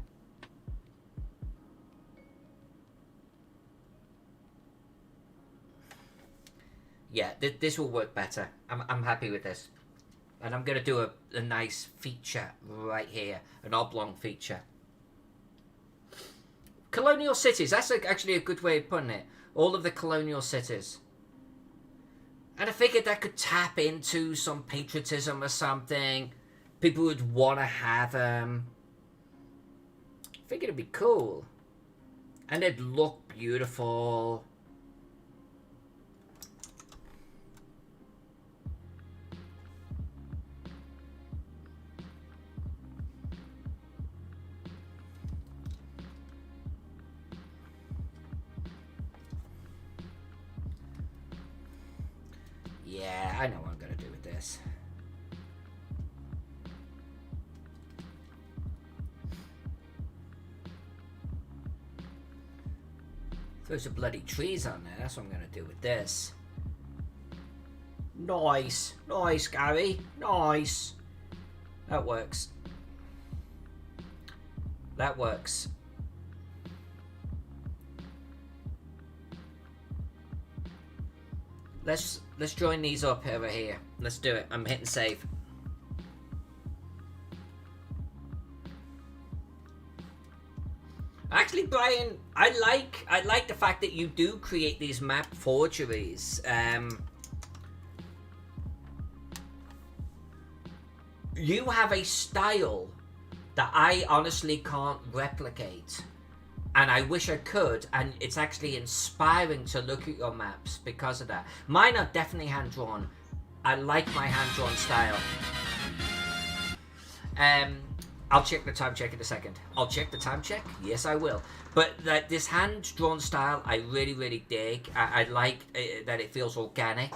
Yeah, this will work better. I'm happy with this. And I'm going to do a nice feature right here, an oblong feature. Colonial cities, that's actually a good way of putting it. All of the colonial cities. And I figured that could tap into some patriotism or something. People would want to have them. I figured it'd be cool. And it'd look beautiful. Yeah, I know what I'm going to do with this. Throw some bloody trees on there. That's what I'm going to do with this. Nice. Nice, Gary. Nice. That works. That works. Let's join these up over here. Let's do it. I'm hitting save. Actually, Brian, I like the fact that you do create these map forgeries. You have a style that I honestly can't replicate. And I wish I could, and it's actually inspiring to look at your maps because of that. Mine are definitely hand-drawn. I like my hand-drawn style. I'll check the time check in a second. I'll check the time check? Yes, I will. But this hand-drawn style, I really, really dig. I like that it feels organic.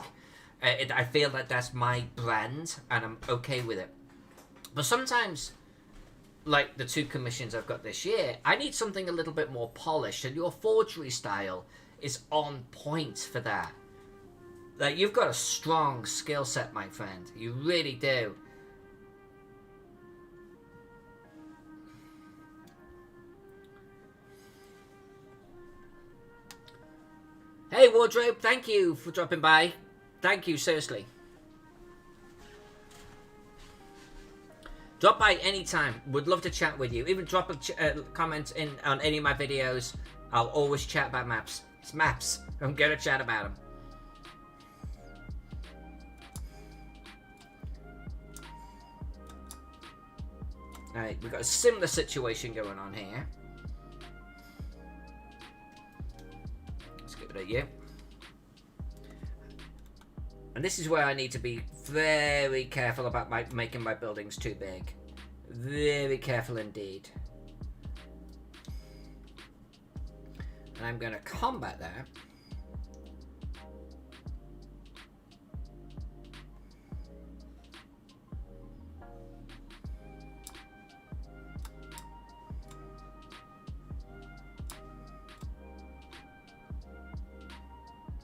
I feel that that's my brand, and I'm okay with it. But sometimes, like the 2 commissions I've got this year, I need something a little bit more polished, and your forgery style is on point for that. Like, you've got a strong skill set, my friend. You really do. Hey, Wardrobe, thank you for dropping by. Thank you, seriously. Drop by anytime. Would love to chat with you. Even drop a comment in on any of my videos. I'll always chat about maps. It's maps. I'm going to chat about them. Alright, we've got a similar situation going on here. Let's get rid of you. And this is where I need to be very careful about making my buildings too big. Very careful indeed. And I'm going to combat that.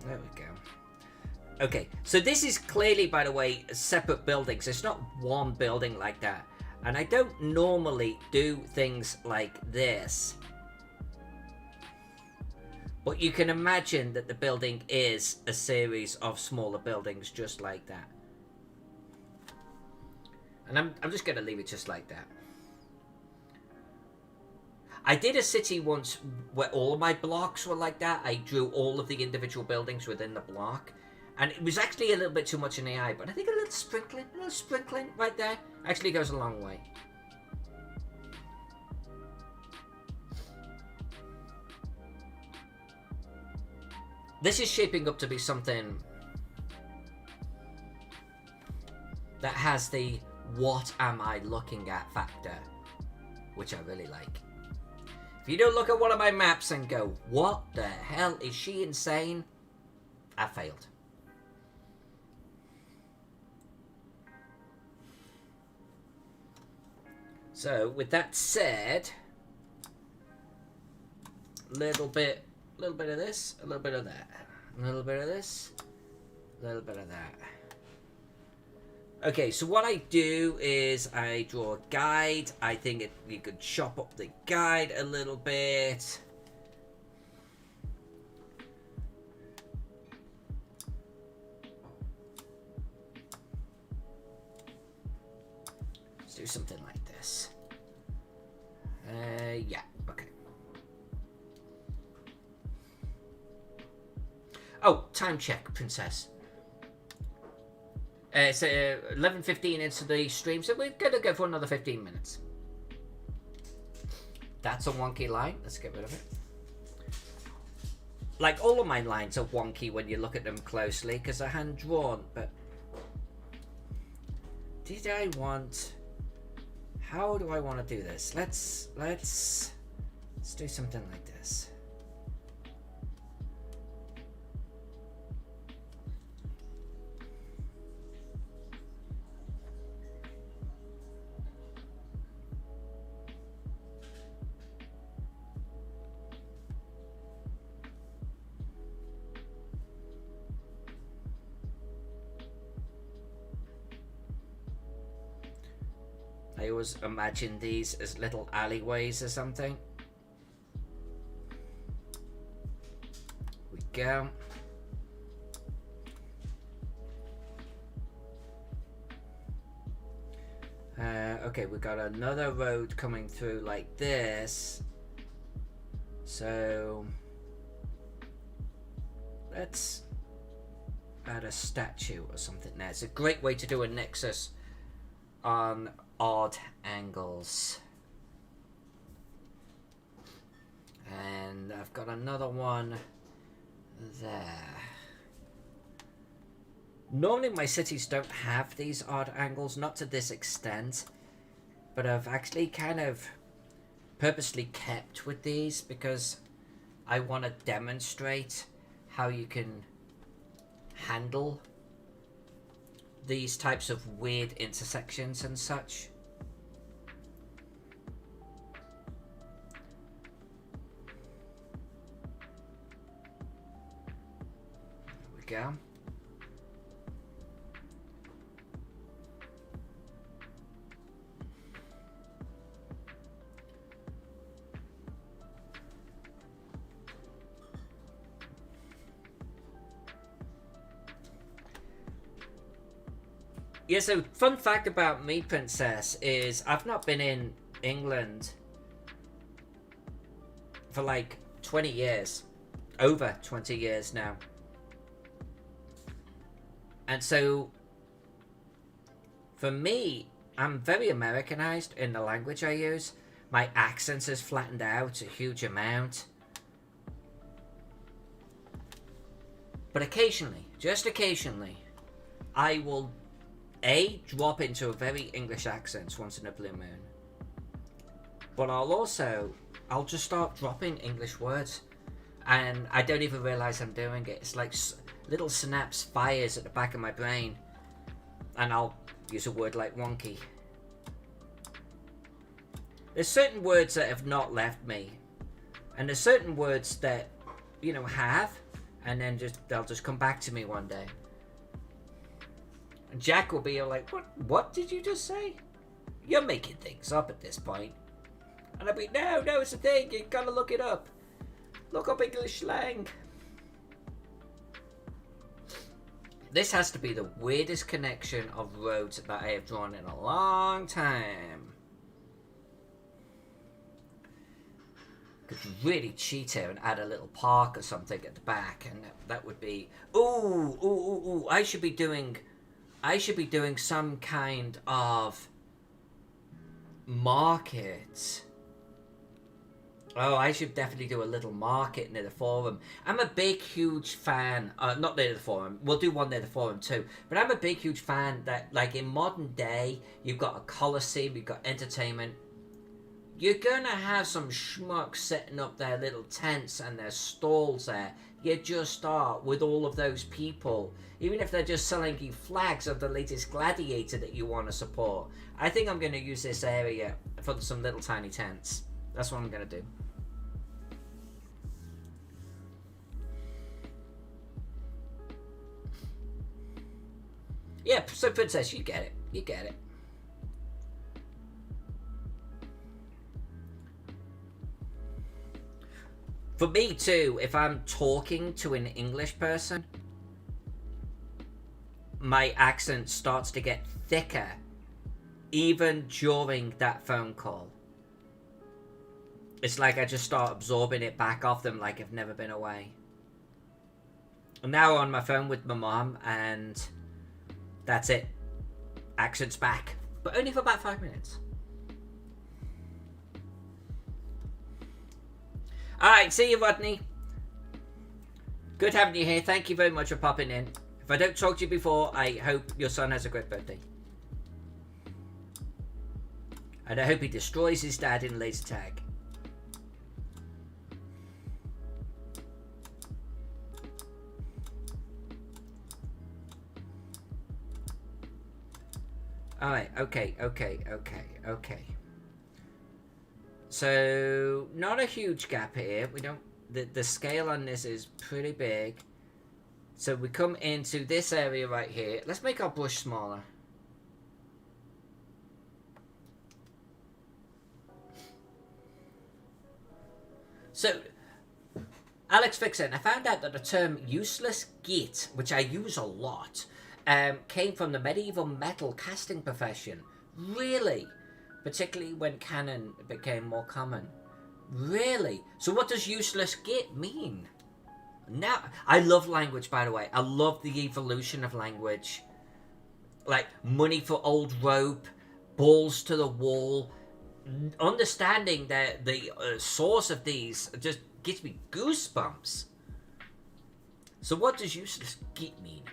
There we go. Okay, so this is clearly, by the way, separate buildings. It's not one building like that. And I don't normally do things like this. But you can imagine that the building is a series of smaller buildings just like that. And I'm just going to leave it just like that. I did a city once where all of my blocks were like that. I drew all of the individual buildings within the block. And it was actually a little bit too much in AI, but I think a little sprinkling right there actually goes a long way. This is shaping up to be something that has the what am I looking at factor, which I really like. If you don't look at one of my maps and go, what the hell, is she insane? I failed. So, with that said, a little bit of this, a little bit of that, a little bit of this, a little bit of that. Okay, so what I do is I draw a guide. I think you could chop up the guide a little bit. Let's do something like this. Yeah, okay. Oh, time check, princess. It's 11:15 into the stream, so we're gonna go for another 15 minutes. That's a wonky line. Let's get rid of it. Like, all of my lines are wonky when you look at them closely, because they're hand-drawn, but... Did I want... How do I want to do this? Let's do something like this. I always imagine these as little alleyways or something. We go. Okay, we got another road coming through like this. So let's add a statue or something there. It's a great way to do a nexus on odd angles. And I've got another one there. Normally my cities don't have these odd angles, not to this extent, but I've actually kind of purposely kept with these because I want to demonstrate how you can handle these types of weird intersections and such. There we go. Yeah, so fun fact about me, princess, is I've not been in England for like 20 years. Over 20 years now. And so, for me, I'm very Americanized in the language I use. My accent is flattened out a huge amount. But occasionally, just occasionally, I will A, drop into a very English accent once in a blue moon. But I'll just start dropping English words. And I don't even realise I'm doing it. It's like little synapse fires at the back of my brain. And I'll use a word like wonky. There's certain words that have not left me. And there's certain words that, have. And then they'll just come back to me one day. And Jack will be like, what did you just say? You're making things up at this point. And I'll be, no, it's a thing. You gotta look it up. Look up English slang. This has to be the weirdest connection of roads that I have drawn in a long time. Could really cheat here and add a little park or something at the back, and that would be ooh. I should be doing some kind of market. Oh, I should definitely do a little market near the forum. I'm a big, huge fan. Not near the forum. We'll do one near the forum too. But I'm a big, huge fan that, like, in modern day, you've got a coliseum, you've got entertainment. You're gonna have some schmucks setting up their little tents and their stalls there. You just are, with all of those people. Even if they're just selling you flags of the latest gladiator that you want to support. I think I'm gonna use this area for some little tiny tents. That's what I'm gonna do. Yeah, so Princess, you get it. For me too, if I'm talking to an English person, my accent starts to get thicker even during that phone call. It's like I just start absorbing it back off them like I've never been away. I'm now on my phone with my mom, and that's it. Accent's back. But only for about 5 minutes. Alright, see you, Rodney. Good having you here. Thank you very much for popping in. If I don't talk to you before, I hope your son has a great birthday. And I hope he destroys his dad in laser tag. Alright, okay. So, not a huge gap here. We don't... The scale on this is pretty big. So we come into this area right here. Let's make our bush smaller. So, Alex Fixin, I found out that the term useless git, which I use a lot, came from the medieval metal casting profession. Really? Particularly when cannon became more common. Really? So what does useless git mean? Now, I love language, by the way. I love the evolution of language. Like, money for old rope, balls to the wall. Understanding the source of these just gives me goosebumps. So what does useless git mean?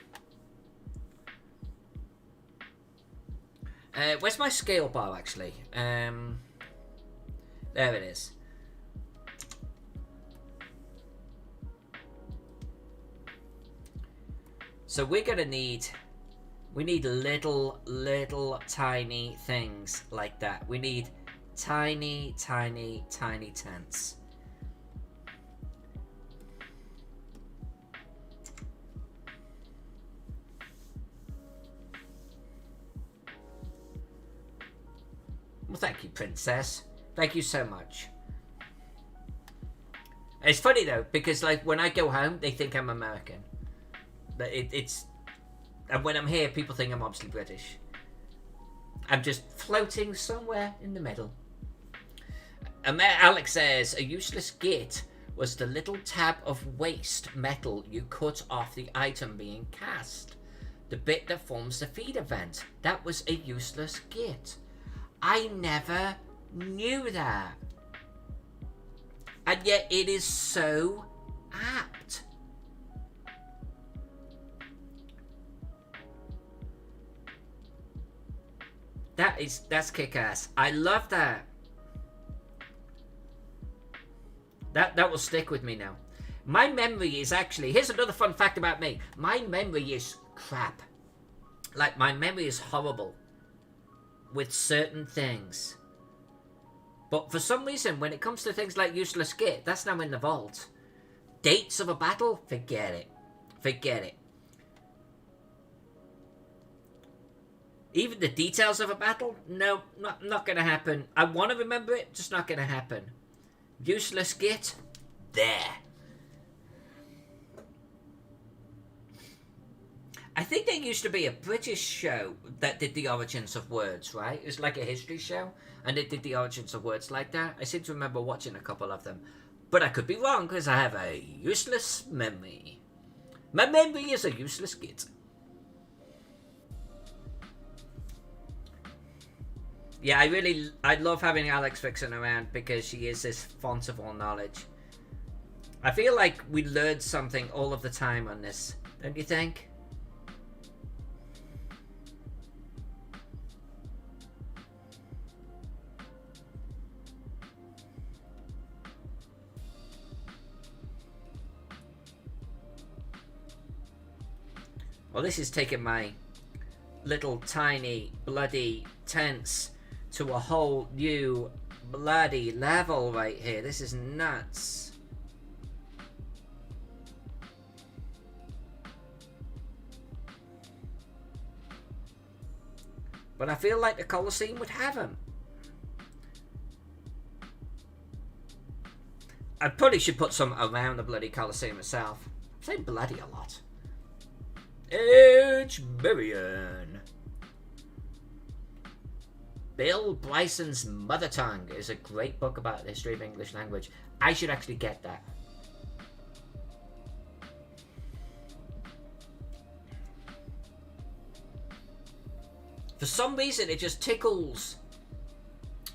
Where's my scale bar, actually? There it is. So we're gonna need... We need little tiny things like that. We need tiny tents. Well, thank you, Princess. Thank you so much. It's funny though, because like when I go home, they think I'm American. But it's... And when I'm here, people think I'm obviously British. I'm just floating somewhere in the middle. Alex says, a useless git was the little tab of waste metal you cut off the item being cast. The bit that forms the feeder vent. That was a useless git. I never knew that. And yet it is so apt. That's kick-ass. I love that. That will stick with me now. My memory is actually... Here's another fun fact about me. My memory is crap. Like, my memory is horrible with certain things. But for some reason, when it comes to things like useless git, that's now in the vault. Dates of a battle? Forget it. Forget it. Even the details of a battle? No, not gonna happen. I want to remember it, just not gonna happen. Useless git? There. I think there used to be a British show that did the origins of words, right? It was like a history show, and it did the origins of words like that. I seem to remember watching a couple of them. But I could be wrong, because I have a useless memory. My memory is a useless git. Yeah, I love having Alex Vixen around, because she is this font of all knowledge. I feel like we learn something all of the time on this, don't you think? Well, this is taking my little tiny bloody tense to a whole new bloody level right here. This is nuts. But I feel like the Colosseum would have him. I probably should put some around the bloody Colosseum itself. I'm saying bloody a lot. H. Marion. Bill Bryson's Mother Tongue is a great book about the history of English language. I should actually get that. For some reason, it just tickles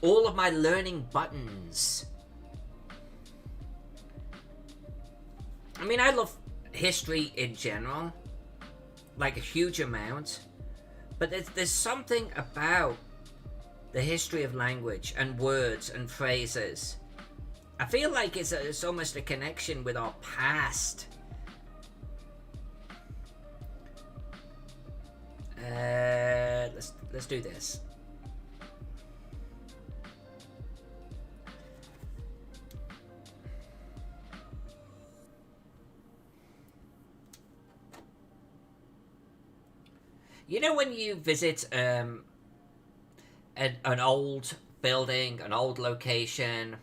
all of my learning buttons. I mean, I love history in general. Like a huge amount, but there's something about the history of language and words and phrases. I feel like it's almost a connection with our past. Let's do this. You know when you visit an old building, an old location,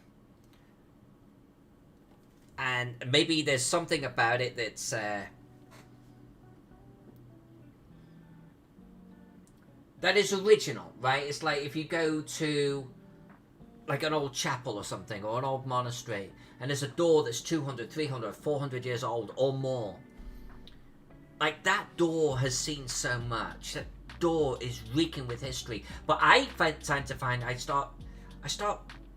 and maybe there's something about it that's that is original, right? It's like if you go to like an old chapel or something, or an old monastery, and there's a door that's 200, 300, 400 years old or more. Like, that door has seen so much. That door is reeking with history. But I tend to find I start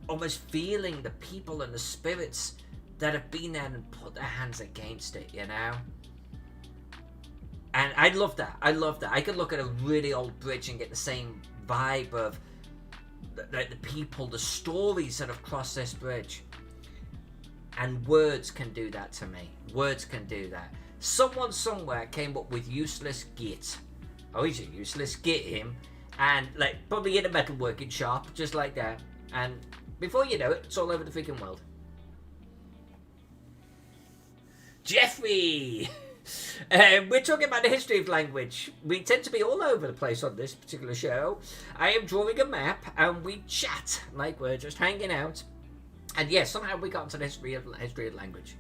almost feeling the people and the spirits that have been there and put their hands against it, you know? And I love that. I love that. I could look at a really old bridge and get the same vibe of the people, the stories that have crossed this bridge. And words can do that to me. Words can do that. Someone somewhere came up with useless git. Oh, he's a useless git, him. And, like, probably in a metalworking shop, just like that. And before you know it, it's all over the freaking world. Jeffrey! We're talking about the history of language. We tend to be all over the place on this particular show. I am drawing a map, and we chat like we're just hanging out. And yes, somehow we got into the history of language.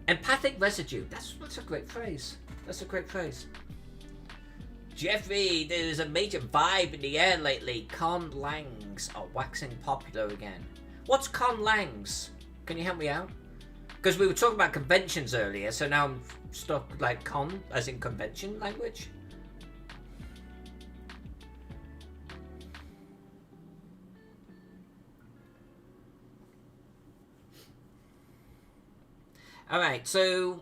Empathic residue. That's a great phrase. That's a great phrase. Jeffrey, there's a major vibe in the air lately. Conlangs are waxing popular again. What's conlangs? Can you help me out? Because we were talking about conventions earlier, so now I'm stuck like con, as in convention language. Alright, so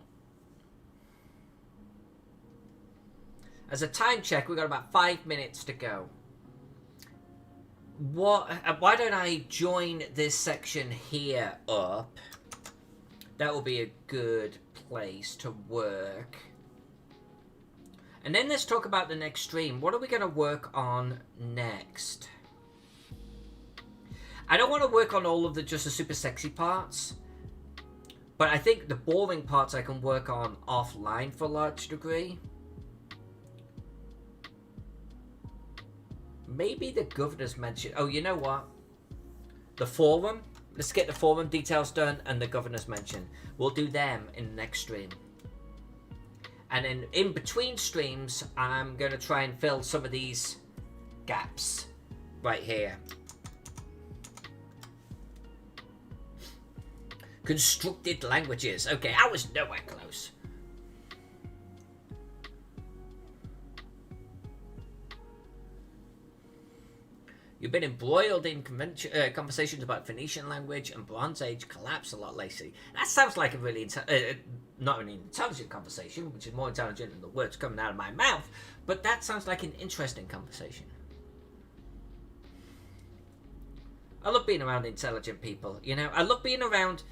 as a time check, we've got about 5 minutes to go. Why don't I join this section here up? That will be a good place to work. And then let's talk about the next stream. What are we going to work on next? I don't want to work on all of the just the super sexy parts. But I think the boring parts I can work on offline for a large degree. Maybe the governor's mention. Oh, you know what? The forum. Let's get the forum details done and the governor's mention. We'll do them in the next stream. And then in between streams, I'm going to try and fill some of these gaps right here. Constructed languages. Okay, I was nowhere close. You've been embroiled in conversations about Phoenician language and Bronze Age collapse a lot lately. That sounds like a really not an intelligent conversation, which is more intelligent than the words coming out of my mouth, but that sounds like an interesting conversation. I love being around intelligent people, you know? I love being around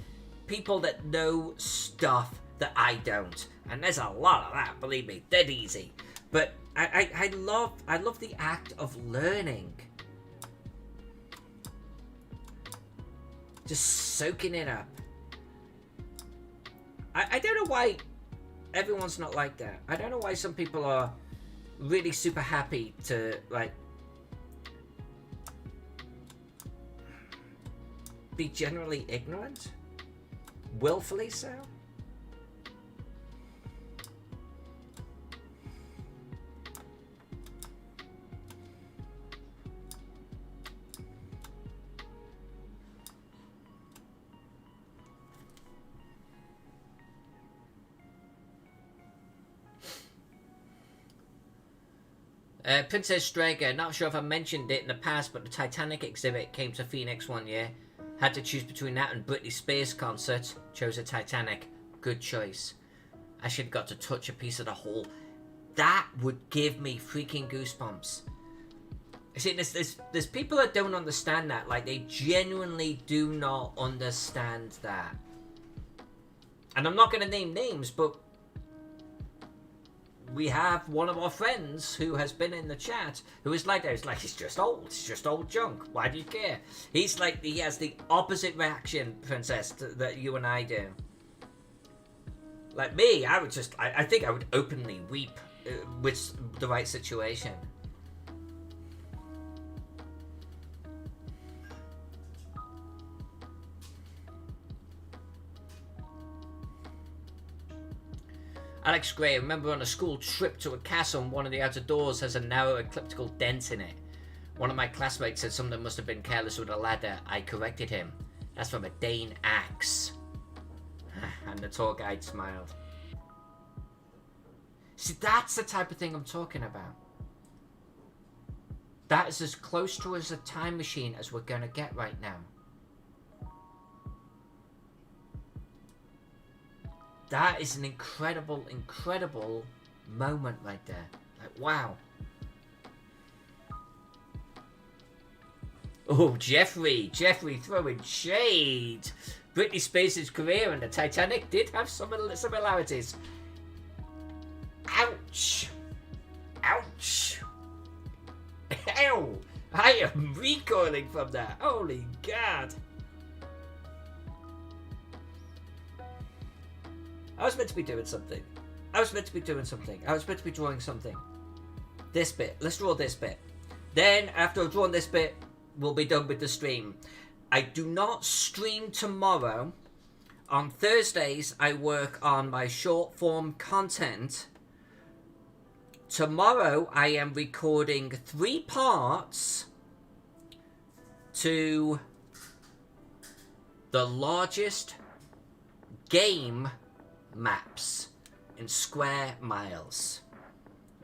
people that know stuff that I don't. And there's a lot of that, believe me, dead easy. But I love the act of learning. Just soaking it up. I don't know why everyone's not like that. I don't know why some people are really super happy to, like, be generally ignorant. Willfully so. Princess Strager, not sure if I mentioned it in the past, but the Titanic exhibit came to Phoenix one year. Had to choose between that and Britney Spears concert. Chose the Titanic. Good choice. I should have got to touch a piece of the whole. That would give me freaking goosebumps. See, there's people that don't understand that. Like, they genuinely do not understand that. And I'm not going to name names, but we have one of our friends who has been in the chat who is like that. He's like, it's just old junk. Why do you care? He's like, he has the opposite reaction, Princess, that you and I do. Like me, I would just, I think I would openly weep with the right situation. Alex Gray, remember on a school trip to a castle and one of the outer doors has a narrow elliptical dent in it. One of my classmates said someone must have been careless with a ladder. I corrected him. That's from a Dane axe. And the tour guide smiled. See, that's the type of thing I'm talking about. That is as close to as a time machine as we're going to get right now. That is an incredible, incredible moment right there. Like, wow. Oh, Jeffrey throwing shade. Britney Spears' career and the Titanic did have some similarities. Ouch. Ouch. Ow. I am recoiling from that. Holy God. I was meant to be doing something. I was meant to be drawing something. This bit. Let's draw this bit. Then, after I've drawn this bit, we'll be done with the stream. I do not stream tomorrow. On Thursdays, I work on my short form content. Tomorrow, I am recording 3 parts to the largest game maps in square miles.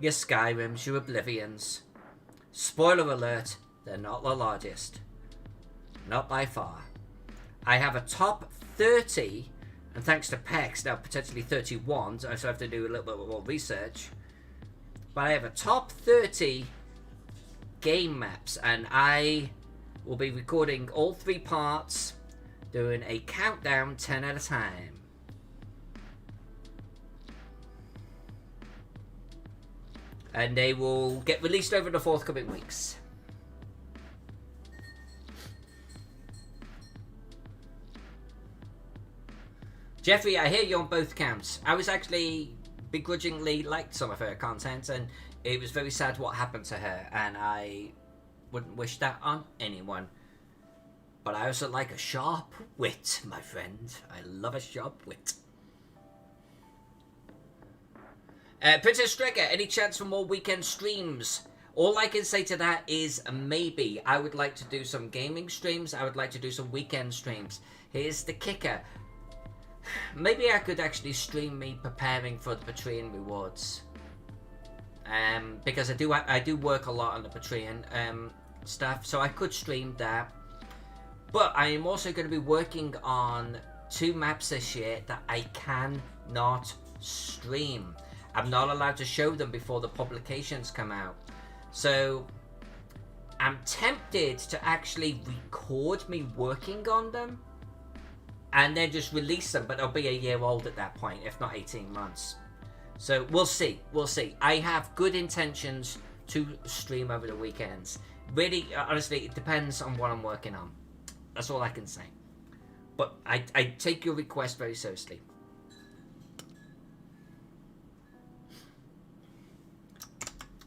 Your Skyrims, your Oblivions. Spoiler alert, they're not the largest. Not by far. I have a top 30 And thanks to PEX, now potentially 31, so I have to do a little bit more research. But I have a top 30 game maps, and I will be recording all 3 parts, doing a countdown 10 at a time. And they will get released over the forthcoming weeks. Jeffrey, I hear you on both counts. I was actually begrudgingly liked some of her content, and it was very sad what happened to her, and I wouldn't wish that on anyone. But I also like a sharp wit, my friend. I love a sharp wit. Princess Strega, any chance for more weekend streams? All I can say to that is maybe. I would like to do some gaming streams. I would like to do some weekend streams. Here's the kicker. Maybe I could actually stream me preparing for the Patreon rewards. Because I do work a lot on the Patreon stuff, so I could stream that. But I am also going to be working on 2 maps this year that I cannot stream. I'm not allowed to show them before the publications come out. So I'm tempted to actually record me working on them and then just release them, but they'll be a year old at that point, if not 18 months. So we'll see. I have good intentions to stream over the weekends. Really, honestly, it depends on what I'm working on. That's all I can say. But I take your request very seriously.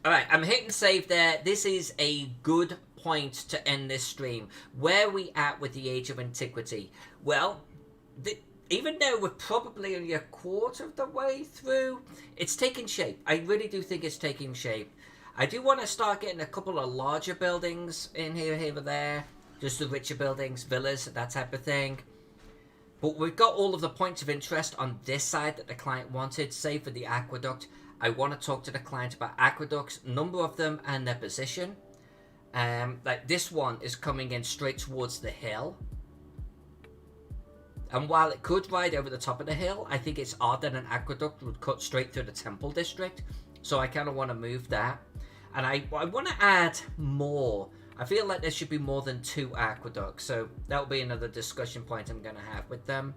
Alright, I'm hitting save there. This is a good point to end this stream. Where are we at with the Age of Antiquity? Well, even though we're probably only a quarter of the way through, it's taking shape. I really do think it's taking shape. I do want to start getting a couple of larger buildings in here or there. Just the richer buildings, villas, that type of thing. But we've got all of the points of interest on this side that the client wanted, say for the aqueduct. I want to talk to the client about aqueducts, number of them, and their position. Like this one is coming in straight towards the hill. And while it could ride over the top of the hill, I think it's odd that an aqueduct would cut straight through the temple district. So I kind of want to move that. And I want to add more. I feel like there should be more than 2 aqueducts. So that'll be another discussion point I'm going to have with them.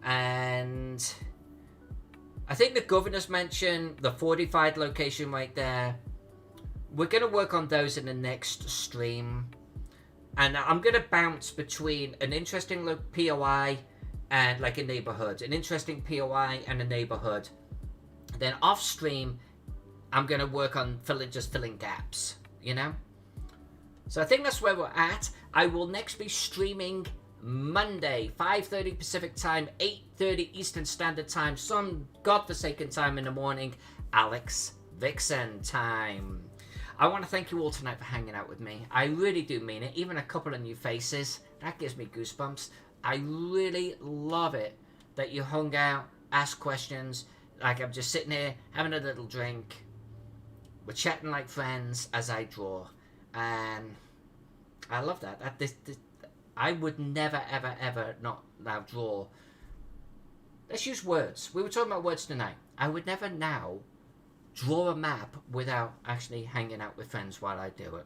And I think the governor's mentioned the fortified location right there. We're going to work on those in the next stream. And I'm going to bounce between an interesting POI and like a neighborhood. An interesting POI and a neighborhood. Then off stream, I'm going to work on filling gaps. You know? So I think that's where we're at. I will next be streaming Monday, 5:30 Pacific time, 8:30 Eastern Standard Time, some godforsaken time in the morning, Alex Vixen time. I want to thank you all tonight for hanging out with me. I really do mean it. Even a couple of new faces, that gives me goosebumps. I really love it that you hung out, asked questions, like I'm just sitting here having a little drink. We're chatting like friends as I draw, and I love that. I would never, ever, ever not now draw. Let's use words. We were talking about words tonight. I would never now draw a map without actually hanging out with friends while I do it.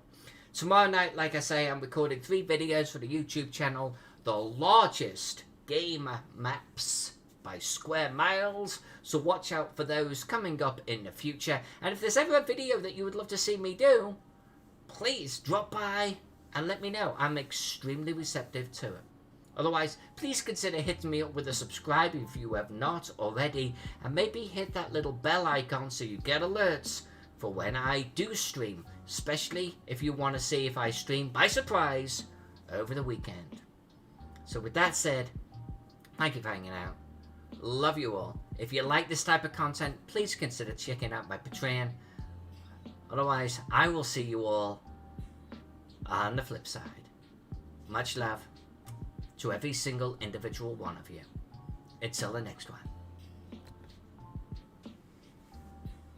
Tomorrow night, like I say, I'm recording 3 videos for the YouTube channel. The largest game maps by square miles, so watch out for those coming up in the future. And if there's ever a video that you would love to see me do, please drop by and let me know. I'm extremely receptive to it. Otherwise, please consider hitting me up with a subscribe if you have not already, and maybe hit that little bell icon so you get alerts for when I do stream, especially if you want to see if I stream by surprise over the weekend. So with that said, thank you for hanging out. Love you all. If you like this type of content, please consider checking out my Patreon. Otherwise, I will see you all on the flip side. Much love to every single individual one of you. Until the next one.